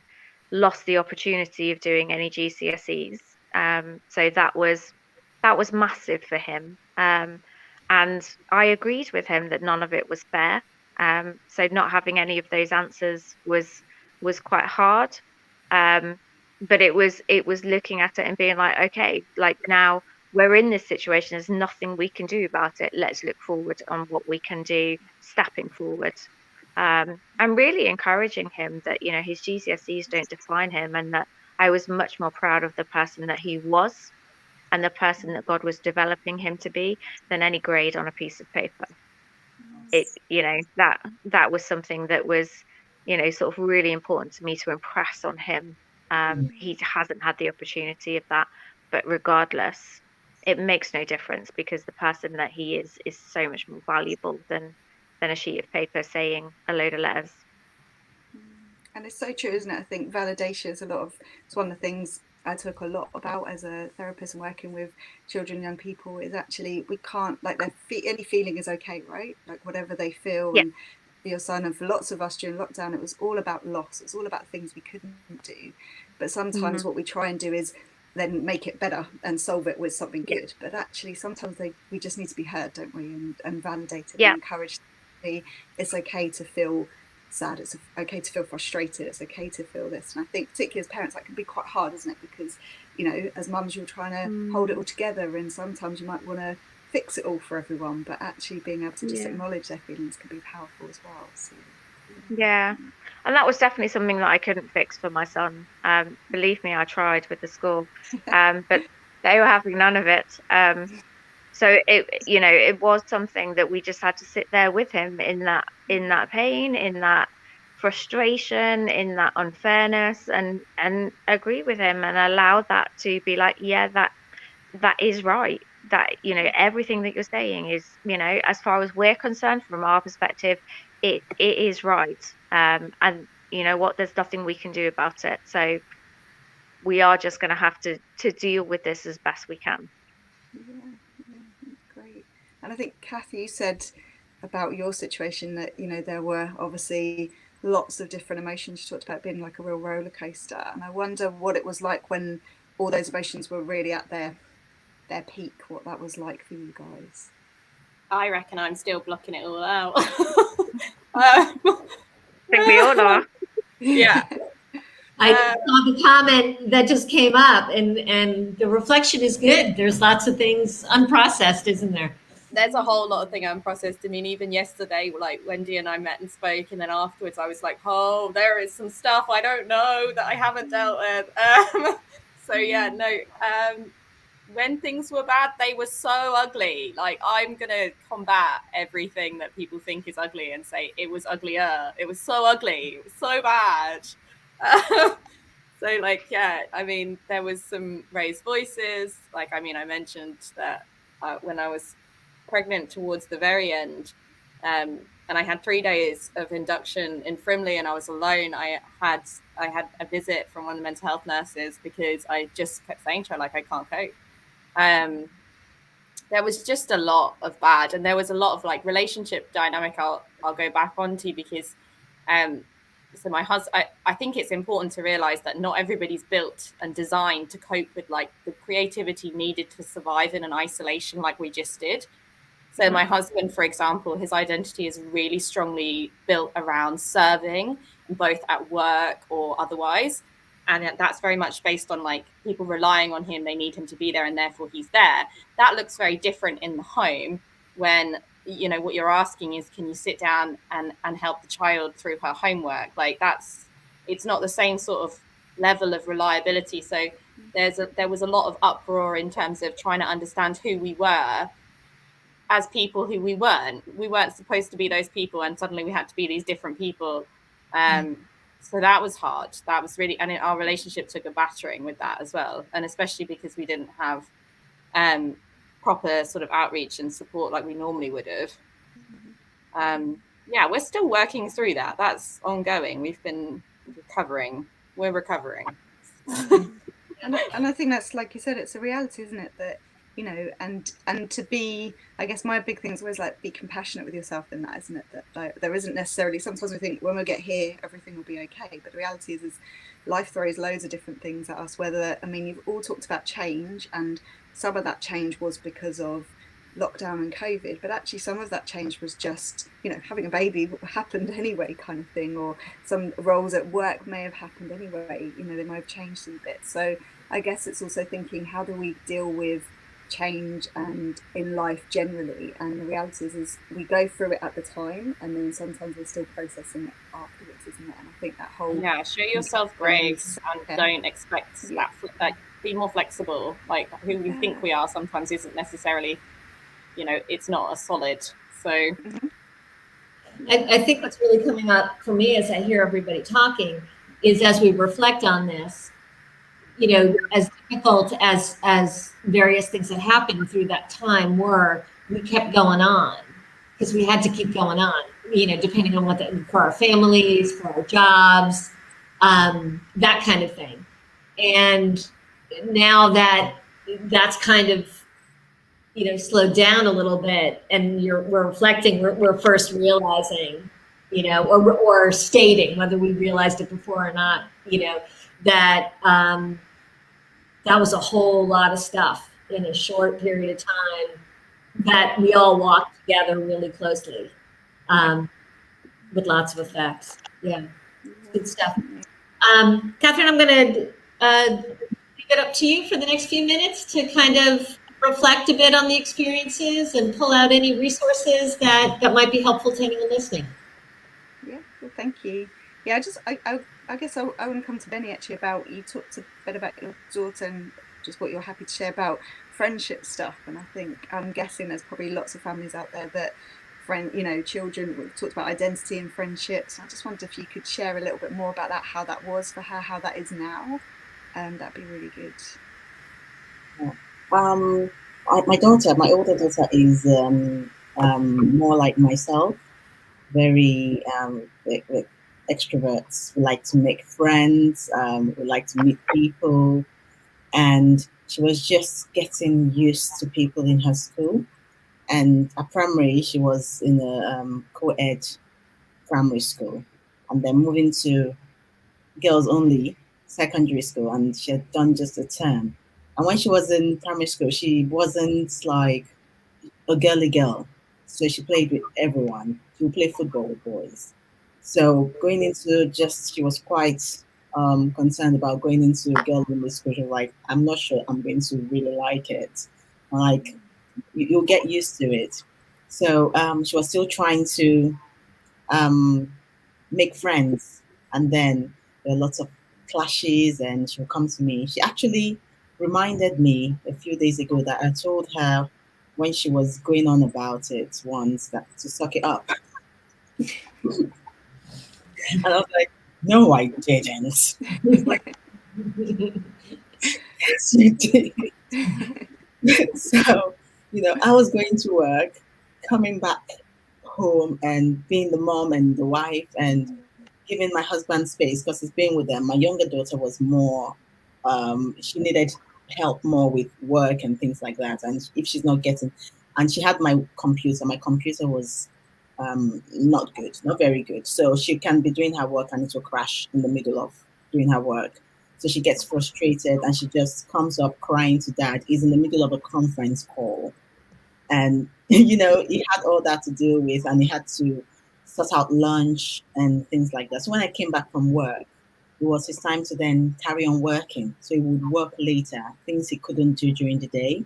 Speaker 4: lost the opportunity of doing any GCSEs, so that was massive for him. And I agreed with him that none of it was fair. So not having any of those answers was quite hard. But it was looking at it and being like, okay, like now we're in this situation. There's nothing we can do about it. Let's look forward on what we can do, stepping forward. And really encouraging him that, his GCSEs don't define him, and that I was much more proud of the person that he was and the person that God was developing him to be than any grade on a piece of paper. That was something that was, sort of really important to me to impress on him. He hasn't had the opportunity of that, but regardless, it makes no difference, because the person that he is so much more valuable than a sheet of paper saying a load of letters.
Speaker 2: And it's so true, isn't it? I think validation is it's one of the things I talk a lot about as a therapist and working with children and young people, is actually we can't, like, any feeling is okay, right? Like whatever they feel.
Speaker 4: Yeah.
Speaker 2: And for your son and for lots of us during lockdown, it was all about loss. It was all about things we couldn't do. But sometimes what we try and do is then make it better and solve it with something good. But actually sometimes we just need to be heard, don't we? And validated and encouraged. It's okay to feel sad, it's okay to feel frustrated, it's okay to feel this. And I think particularly as parents that can be quite hard, isn't it? Because as mums you're trying to hold it all together, and sometimes you might want to fix it all for everyone, but actually being able to just acknowledge their feelings can be powerful as well. So,
Speaker 4: and that was definitely something that I couldn't fix for my son. Believe me, I tried with the school, but they were having none of it. So it was something that we just had to sit there with him in that pain, in that frustration, in that unfairness, and agree with him and allow that to be like, that is right. That, everything that you're saying is, as far as we're concerned, from our perspective, it is right. And what, there's nothing we can do about it. So we are just going to have to deal with this as best we can.
Speaker 2: Great. And I think, Kathy, you said about your situation that there were obviously lots of different emotions. She talked about being like a real roller coaster, and I wonder what it was like when all those emotions were really at their peak, what that was like for you guys.
Speaker 3: I reckon I'm still blocking it all out.
Speaker 4: I think we all are.
Speaker 3: Yeah.
Speaker 1: I saw the comment that just came up, and the reflection is good. There's lots of things unprocessed, isn't there?
Speaker 3: There's a whole lot of thing unprocessed. I mean, even yesterday, like Wendy and I met and spoke, and then afterwards I was like, oh, there is some stuff I don't know that I haven't dealt with. So yeah, no, when things were bad, they were so ugly. Like, I'm going to combat everything that people think is ugly and say it was uglier. It was so ugly. It was so bad. So like, yeah, I mean, there was some raised voices. Like, I mean, I mentioned that when I was pregnant towards the very end, and I had 3 days of induction in Frimley, and I was alone. I had a visit from one of the mental health nurses because I just kept saying to her, like, I can't cope. There was just a lot of bad, and there was a lot of like relationship dynamic I'll go back onto, because so my husband, I think it's important to realize that not everybody's built and designed to cope with like the creativity needed to survive in an isolation like we just did. So my husband, for example, his identity is really strongly built around serving, both at work or otherwise. And that's very much based on like people relying on him. They need him to be there, and therefore he's there. That looks very different in the home when, you know, what you're asking is, can you sit down and help the child through her homework? Like, it's not the same sort of level of reliability. So there was a lot of uproar in terms of trying to understand who we were as people who we weren't supposed to be those people, and suddenly we had to be these different people. So that was hard. That was really, and our relationship took a battering with that as well, and especially because we didn't have proper sort of outreach and support like we normally would have. Yeah, we're still working through that. That's ongoing. We've been recovering. We're recovering.
Speaker 2: And I think that's, like you said, it's a reality, isn't it? That, you know, and to be, I guess my big thing is always like, be compassionate with yourself in that, isn't it? That like, there isn't necessarily, sometimes we think when we get here everything will be okay, but the reality is life throws loads of different things at us. Whether, I mean, you've all talked about change, and some of that change was because of lockdown and COVID, but actually some of that change was just, you know, having a baby happened anyway, kind of thing, or some roles at work may have happened anyway, you know, they might have changed a bit. So I guess it's also thinking, how do we deal with change and in life generally? And the reality is we go through it at the time, and then sometimes we're still processing it afterwards, isn't it? And I think that whole
Speaker 3: show yourself grace, and don't expect that, like, be more flexible. Like, who we think we are sometimes isn't necessarily, you know, it's not a solid. So
Speaker 1: I think what's really coming up for me as I hear everybody talking is, as we reflect on this, you know, as difficult as various things that happened through that time were, we kept going on because we had to keep going on, you know, depending on what for our families, for our jobs, that kind of thing. And now that that's kind of, you know, slowed down a little bit, and we're reflecting, we're first realizing, you know, or stating, whether we realized it before or not, you know, that that was a whole lot of stuff in a short period of time that we all walked together really closely, with lots of effects. Yeah, good stuff. Catherine, I'm going to leave it up to you for the next few minutes to kind of reflect a bit on the experiences and pull out any resources that might be helpful to anyone listening.
Speaker 2: Yeah, well, thank you. Yeah, I guess I want to come to Benny actually about, you talked a bit about your daughter and just what you're happy to share about friendship stuff. And I think, I'm guessing there's probably lots of families out there that children, we've talked about identity and friendships. I just wondered if you could share a little bit more about that, how that was for her, how that is now. That'd be really good.
Speaker 5: My older daughter is more like myself, very extroverts. We like to make friends, we like to meet people, and she was just getting used to people in her school. And at primary, she was in a co-ed primary school, and then moving to girls only secondary school, and she had done just a term. And when she was in primary school, she wasn't like a girly girl, so she played with everyone. She would play football with boys. So going into just, she was quite concerned about going into girl only school. She was like, I'm not sure I'm going to really like it. Like, you'll get used to it. So she was still trying to um, make friends. And then there were lots of clashes, and she'll come to me. She actually reminded me a few days ago that I told her when she was going on about it once that to suck it up. And I was like, no, I didn't. Like, yes, you did. So, I was going to work, coming back home and being the mom and the wife and giving my husband space because he's been with them. My younger daughter was more, she needed help more with work and things like that. And if she's not getting, and she had my computer was not good, not very good. So she can be doing her work and it will crash in the middle of doing her work. So she gets frustrated and she just comes up crying to dad. He's in the middle of a conference call. And, he had all that to deal with and he had to sort out lunch and things like that. So when I came back from work, it was his time to then carry on working. So he would work later, things he couldn't do during the day.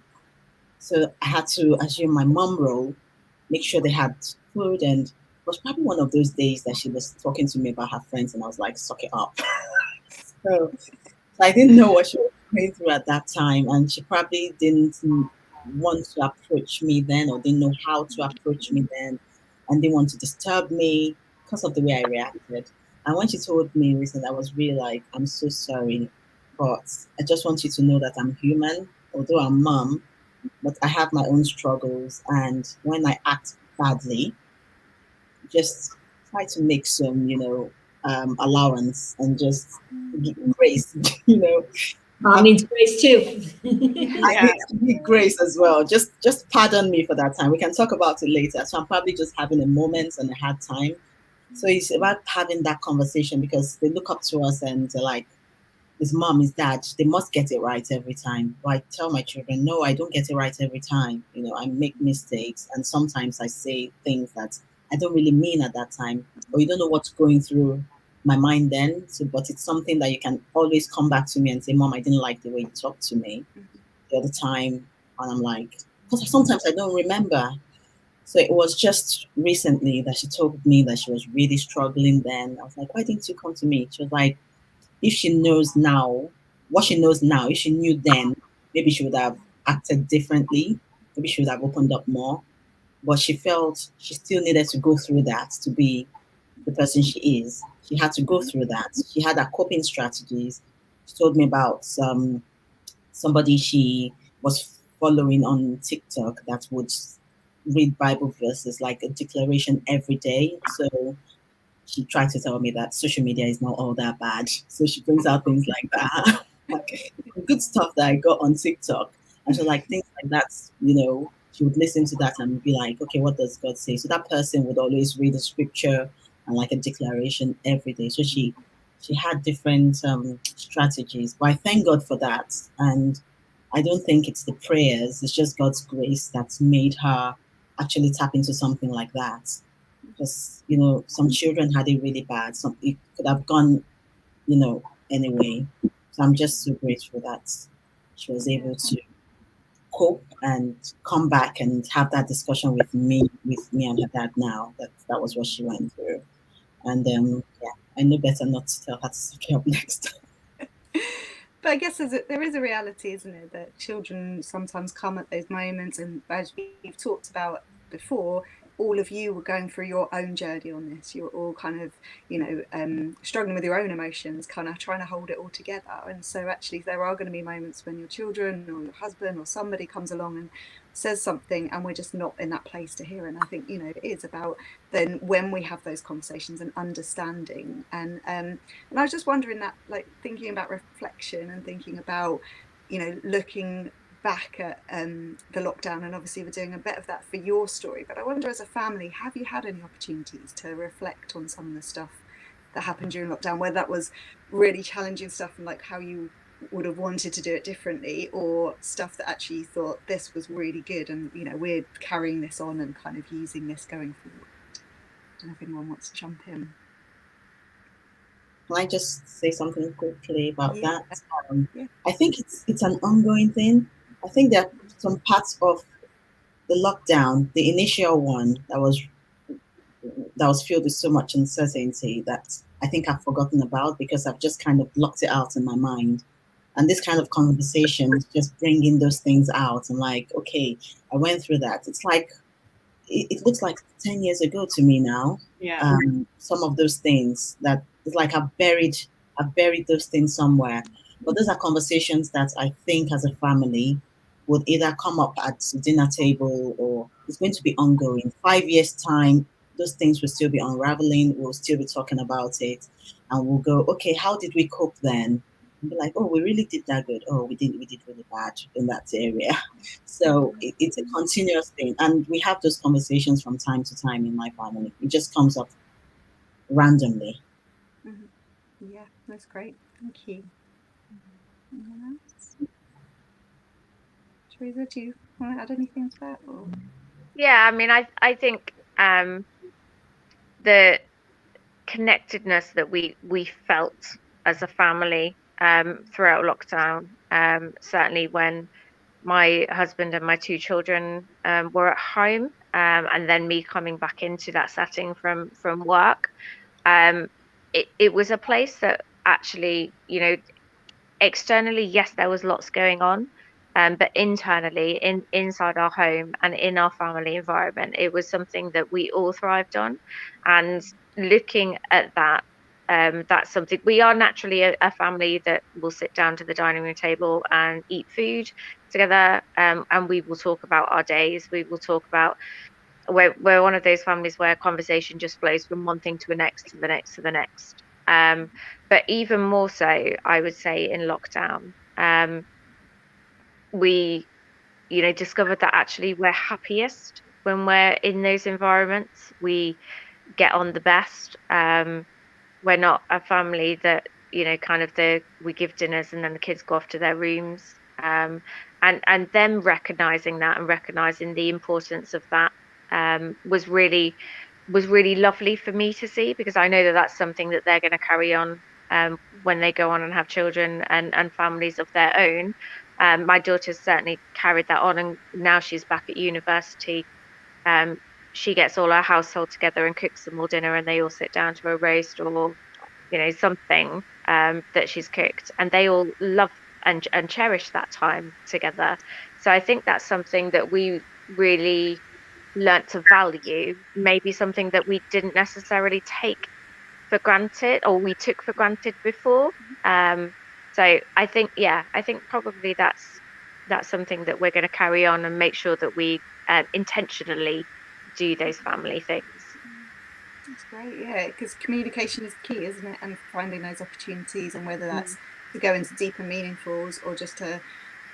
Speaker 5: So I had to assume my mom role, make sure they had food. And it was probably one of those days that she was talking to me about her friends and I was like, suck it up. So I didn't know what she was going through at that time. And she probably didn't want to approach me then or didn't know how to approach me then and didn't want to disturb me because of the way I reacted. And when she told me recently, I was really like, I'm so sorry, but I just want you to know that I'm human, although I'm mom, but I have my own struggles. And when I act badly, just try to make some, allowance and just give grace,
Speaker 1: Mom needs grace too.
Speaker 5: I need grace as well. Just pardon me for that time. We can talk about it later. So I'm probably just having a moment and a hard time. So it's about having that conversation because they look up to us and they're like, his mom, his dad, they must get it right every time. But I tell my children, no, I don't get it right every time. I make mistakes and sometimes I say things that I don't really mean at that time, or you don't know what's going through my mind then. So, but it's something that you can always come back to me and say, Mom, I didn't like the way you talked to me the other time. And I'm like, because sometimes I don't remember. So it was just recently that she told me that she was really struggling then. I was like, why didn't you come to me? She was like, if she knows now, what she knows now, if she knew then, maybe she would have acted differently. Maybe she would have opened up more. But she felt she still needed to go through that to be the person she is. She had to go through that. She had her coping strategies. She told me about somebody she was following on TikTok that would read Bible verses like a declaration every day. So she tried to tell me that social media is not all that bad. So she brings out things like that. Like good stuff that I got on TikTok. And she's like, things like that, she would listen to that and be like, okay, what does God say? So that person would always read a scripture and like a declaration every day. So she had different strategies. But I thank God for that. And I don't think it's the prayers, it's just God's grace that's made her actually tap into something like that. Because, some children had it really bad. Some it could have gone, anyway. So I'm just so grateful that she was able to cope and come back and have that discussion with me and her dad now. That was what she went through. And I know better not to tell her to suck it up next time.
Speaker 2: But I guess there is a reality, isn't it, that children sometimes come at those moments, and as we've talked about before, all of you were going through your own journey on this. You're all kind of, struggling with your own emotions, kind of trying to hold it all together. And so actually there are going to be moments when your children or your husband or somebody comes along and says something and we're just not in that place to hear. And I think, it is about then when we have those conversations and understanding. And I was just wondering that, like, thinking about reflection and thinking about, looking back at the lockdown, and obviously we're doing a bit of that for your story, but I wonder, as a family, have you had any opportunities to reflect on some of the stuff that happened during lockdown, whether that was really challenging stuff and like how you would have wanted to do it differently, or stuff that actually you thought this was really good and, you know, we're carrying this on and kind of using this going forward. I don't know if anyone wants to jump in.
Speaker 5: Can I just say something quickly about
Speaker 2: Yeah.
Speaker 5: that?
Speaker 2: Yeah.
Speaker 5: I think it's an ongoing thing. I think there are some parts of the lockdown, the initial one that was filled with so much uncertainty that I think I've forgotten about because I've just kind of blocked it out in my mind. And this kind of conversation is just bringing those things out. I'm like, okay, I went through that. It's like, it looks like 10 years ago to me now.
Speaker 3: Yeah.
Speaker 5: Some of those things that it's like I've buried those things somewhere. But those are conversations that I think as a family would either come up at the dinner table or it's going to be ongoing. 5 years time, those things will still be unraveling. We'll still be talking about it, and we'll go, okay, how did we cope then? And be like, oh, we really did that good. Oh, we did really bad in that area. So it's a continuous thing, and we have those conversations from time to time in my family. It just comes up randomly.
Speaker 2: Mm-hmm. Yeah, that's great. Thank you. Anyone else? Teresa, do you want to add anything to that? Or?
Speaker 4: Yeah, I mean, I think the connectedness that we felt as a family throughout lockdown, certainly when my husband and my two children were at home, and then me coming back into that setting from work, it was a place that actually, you know, externally, yes, there was lots going on, but internally, inside our home and in our family environment, it was something that we all thrived on. And looking at that, that's something we are naturally a family that will sit down to the dining room table and eat food together, and we will talk about our days. We will talk about we're one of those families where conversation just flows from one thing to the next, to the next, to the next. But even more so, I would say in lockdown, we, you know, discovered that actually we're happiest when we're in those environments. We get on the best. We're not a family that, you know, kind of we give dinners and then the kids go off to their rooms. And them recognizing that and recognizing the importance of that was really lovely for me to see, because I know that that's something that they're going to carry on when they go on and have children and families of their own. My daughter's certainly carried that on, and now she's back at university. She gets all her household together and cooks them all dinner, and they all sit down to a roast or, you know, something that she's cooked, and they all love and cherish that time together. So I think that's something that we really learnt to value, maybe something that we didn't necessarily take for granted, or we took for granted before. So I think probably that's something that we're going to carry on and make sure that we intentionally do those family things.
Speaker 2: That's great, yeah, because communication is key, isn't it? And finding those opportunities, and whether that's to go into deeper meaningfuls or just to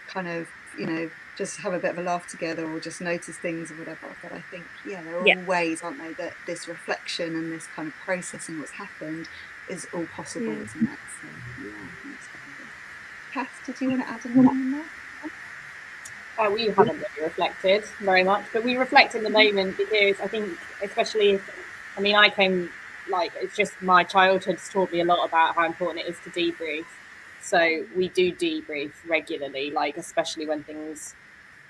Speaker 2: kind of, you know, just have a bit of a laugh together or just notice things or whatever. But I think, yeah, there are all ways, aren't they, that this reflection and this kind of processing what's happened is all possible, isn't it? So, yeah, that's great. Kath, did you want to add anything in there?
Speaker 3: We haven't really reflected very much, but we reflect in the moment, because I think, especially if, I mean, I came, like, it's just my childhood's taught me a lot about how important it is to debrief. So we do debrief regularly, like, especially when things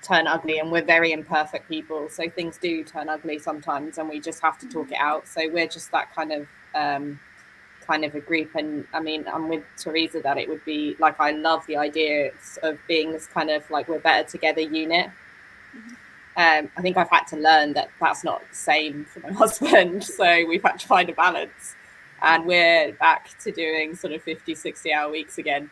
Speaker 3: turn ugly, and we're very imperfect people. So things do turn ugly sometimes, and we just have to talk it out. So we're just that kind of a group. And I mean, I'm with Teresa that it would be like, I love the idea of being this kind of like, we're better together unit. I think I've had to learn that that's not the same for my husband. So we've had to find a balance, and we're back to doing sort of 50-60 hour weeks again.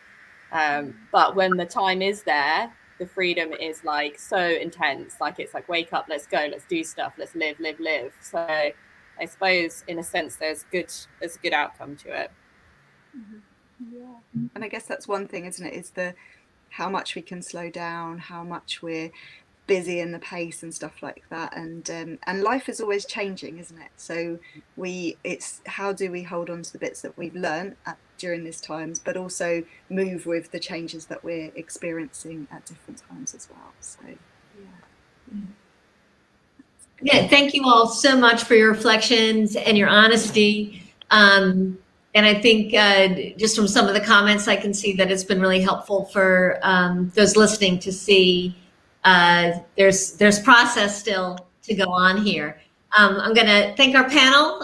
Speaker 3: But when the time is there, the freedom is like so intense. Like, it's like, wake up, let's go, let's do stuff, let's live. So I suppose in a sense there's a good outcome to it.
Speaker 2: Yeah, and I guess that's one thing, isn't it, is the how much we can slow down, how much we're busy and the pace and stuff like that, and life is always changing, isn't it? So it's how do we hold on to the bits that we've learned during these times, but also move with the changes that we're experiencing at different times as well. So
Speaker 1: yeah, thank you all so much for your reflections and your honesty. And I think just from some of the comments, I can see that it's been really helpful for those listening to see there's process still to go on here. I'm going to thank our panel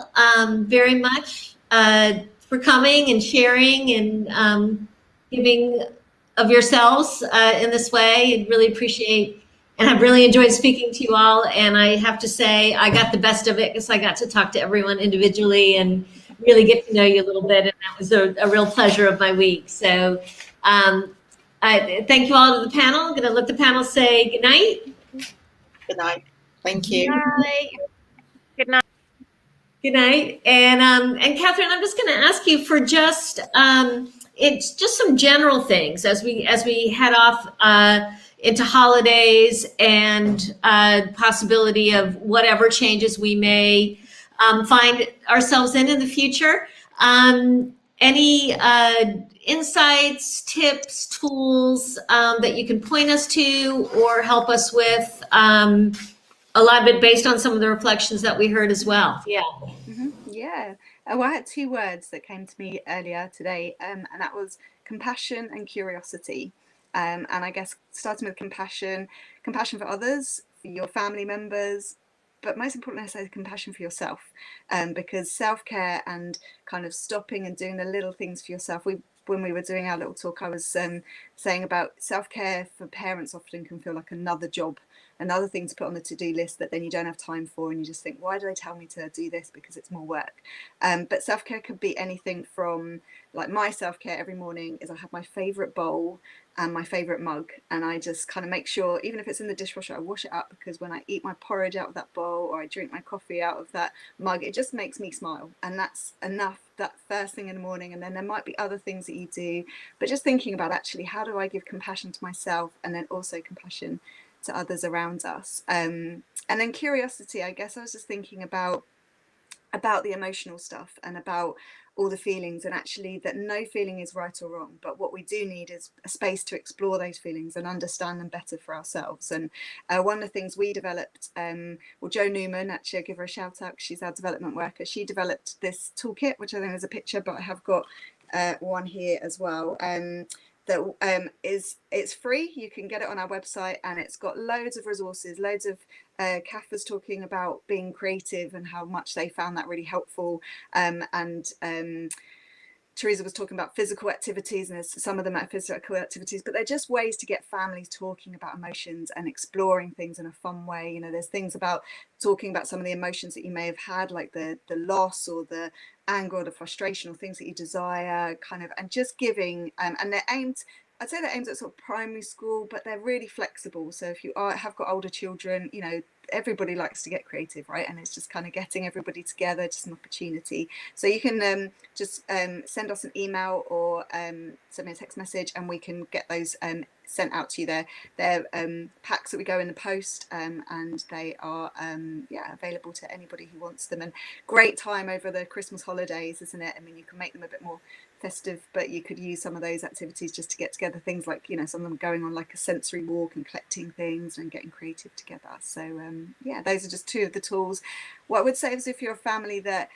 Speaker 1: very much for coming and sharing and giving of yourselves in this way, and really appreciate and I've really enjoyed speaking to you all. And I have to say, I got the best of it because I got to talk to everyone individually and really get to know you a little bit. And that was a real pleasure of my week. So I thank you all to the panel. I'm going to let the panel say good night.
Speaker 5: Good night. Thank you.
Speaker 4: Bye. Good night.
Speaker 1: Good night. And Catherine, I'm just going to ask you for just it's just some general things as we head off into holidays and possibility of whatever changes we may find ourselves in the future. Any insights, tips, tools that you can point us to or help us with? A lot of it based on some of the reflections that we heard as well. Yeah.
Speaker 2: Mm-hmm. Yeah. Oh, I had 2 words that came to me earlier today, and that was compassion and curiosity. And I guess starting with compassion for others, for your family members, but most importantly, I say compassion for yourself, because self-care and kind of stopping and doing the little things for yourself. When we were doing our little talk, I was saying about self-care for parents often can feel like another job, another thing to put on the to-do list that then you don't have time for, and you just think, why do they tell me to do this? Because it's more work. But self-care could be anything from, like, my self-care every morning is I have my favorite bowl and my favorite mug, and I just kind of make sure, even if it's in the dishwasher, I wash it up, because when I eat my porridge out of that bowl or I drink my coffee out of that mug, it just makes me smile, and that's enough, that first thing in the morning. And then there might be other things that you do, but just thinking about, actually, how do I give compassion to myself and then also compassion to others around us. And then curiosity, I guess I was just thinking about the emotional stuff and about all the feelings, and actually that no feeling is right or wrong, but what we do need is a space to explore those feelings and understand them better for ourselves. And one of the things we developed, well, Jo Newman, actually I'll give her a shout out, she's our development worker, she developed this toolkit, which I think is a picture, but I have got one here as well, that it's free. You can get it on our website, and it's got loads of resources, loads of Kath was talking about being creative and how much they found that really helpful, and Teresa was talking about physical activities, and there's some of them are physical activities, but they're just ways to get families talking about emotions and exploring things in a fun way. You know, there's things about talking about some of the emotions that you may have had, like the loss or the anger or the frustration or things that you desire, kind of, and just giving, and they're aimed, I'd say they're aimed at sort of primary school, but they're really flexible. So if you have got older children, you know, everybody likes to get creative, right? And it's just kind of getting everybody together, just an opportunity. So you can just send us an email or send me a text message, and we can get those sent out to you. They're packs that we go in the post, and they are available to anybody who wants them. And great time over the Christmas holidays, isn't it? I mean, you can make them a bit more festive, but you could use some of those activities just to get together, things like, you know, some of them going on like a sensory walk and collecting things and getting creative together. So yeah, those are just 2 of the tools. What I would say is, if you're a family that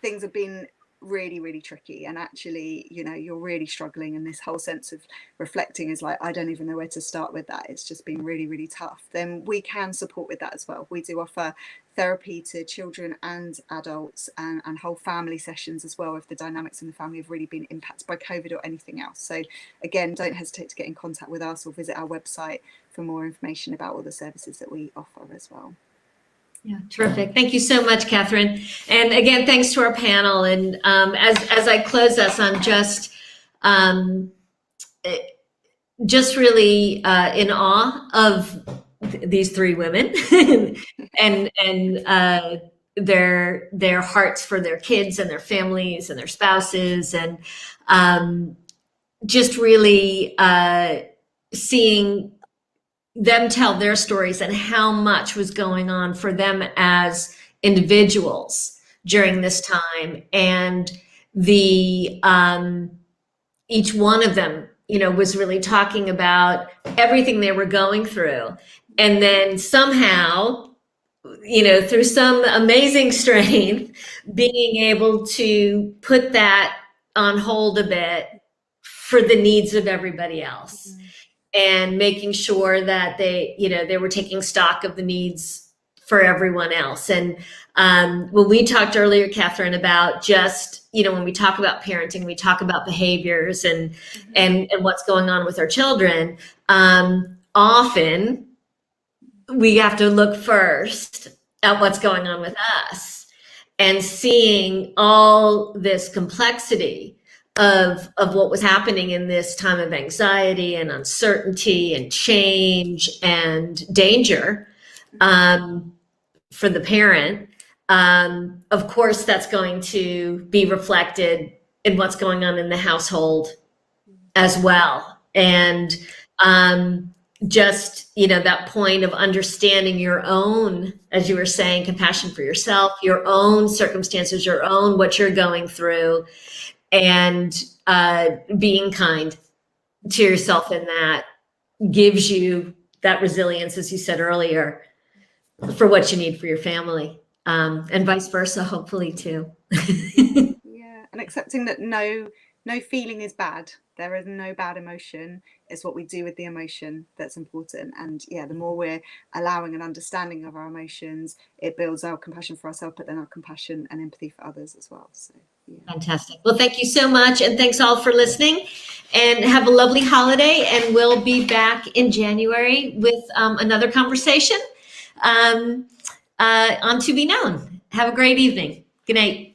Speaker 2: things have been really, really tricky, and actually, you know, you're really struggling, and this whole sense of reflecting is like, I don't even know where to start with that, it's just been really, really tough, then we can support with that as well. We do offer therapy to children and adults, and whole family sessions as well, if the dynamics in the family have really been impacted by COVID or anything else. So again, don't hesitate to get in contact with us or visit our website for more information about all the services that we offer as well.
Speaker 1: Yeah, terrific. Thank you so much, Catherine. And again, thanks to our panel. And as I close us, I'm just really in awe of these 3 women and their hearts for their kids and their families and their spouses, and just really seeing them tell their stories and how much was going on for them as individuals during this time. And the each one of them, you know, was really talking about everything they were going through. And then somehow, you know, through some amazing strength, being able to put that on hold a bit for the needs of everybody else. And making sure that they, you know, they were taking stock of the needs for everyone else. And when we talked earlier, Catherine, about just, you know, when we talk about parenting, we talk about behaviors and what's going on with our children. Often we have to look first at what's going on with us, and seeing all this complexity of what was happening in this time of anxiety and uncertainty and change and danger for the parent. Of course, that's going to be reflected in what's going on in the household as well. And just, you know, that point of understanding your own, as you were saying, compassion for yourself, your own circumstances, your own, what you're going through, and being kind to yourself in that gives you that resilience, as you said earlier, for what you need for your family, and vice versa, hopefully too.
Speaker 2: Yeah, and accepting that no feeling is bad. There is no bad emotion. It's what we do with the emotion that's important. And yeah, the more we're allowing an understanding of our emotions, it builds our compassion for ourselves, but then our compassion and empathy for others as well. So yeah.
Speaker 1: Fantastic. Well, thank you so much. And thanks all for listening, and have a lovely holiday. And we'll be back in January with another conversation on To Be Known. Have a great evening. Good night.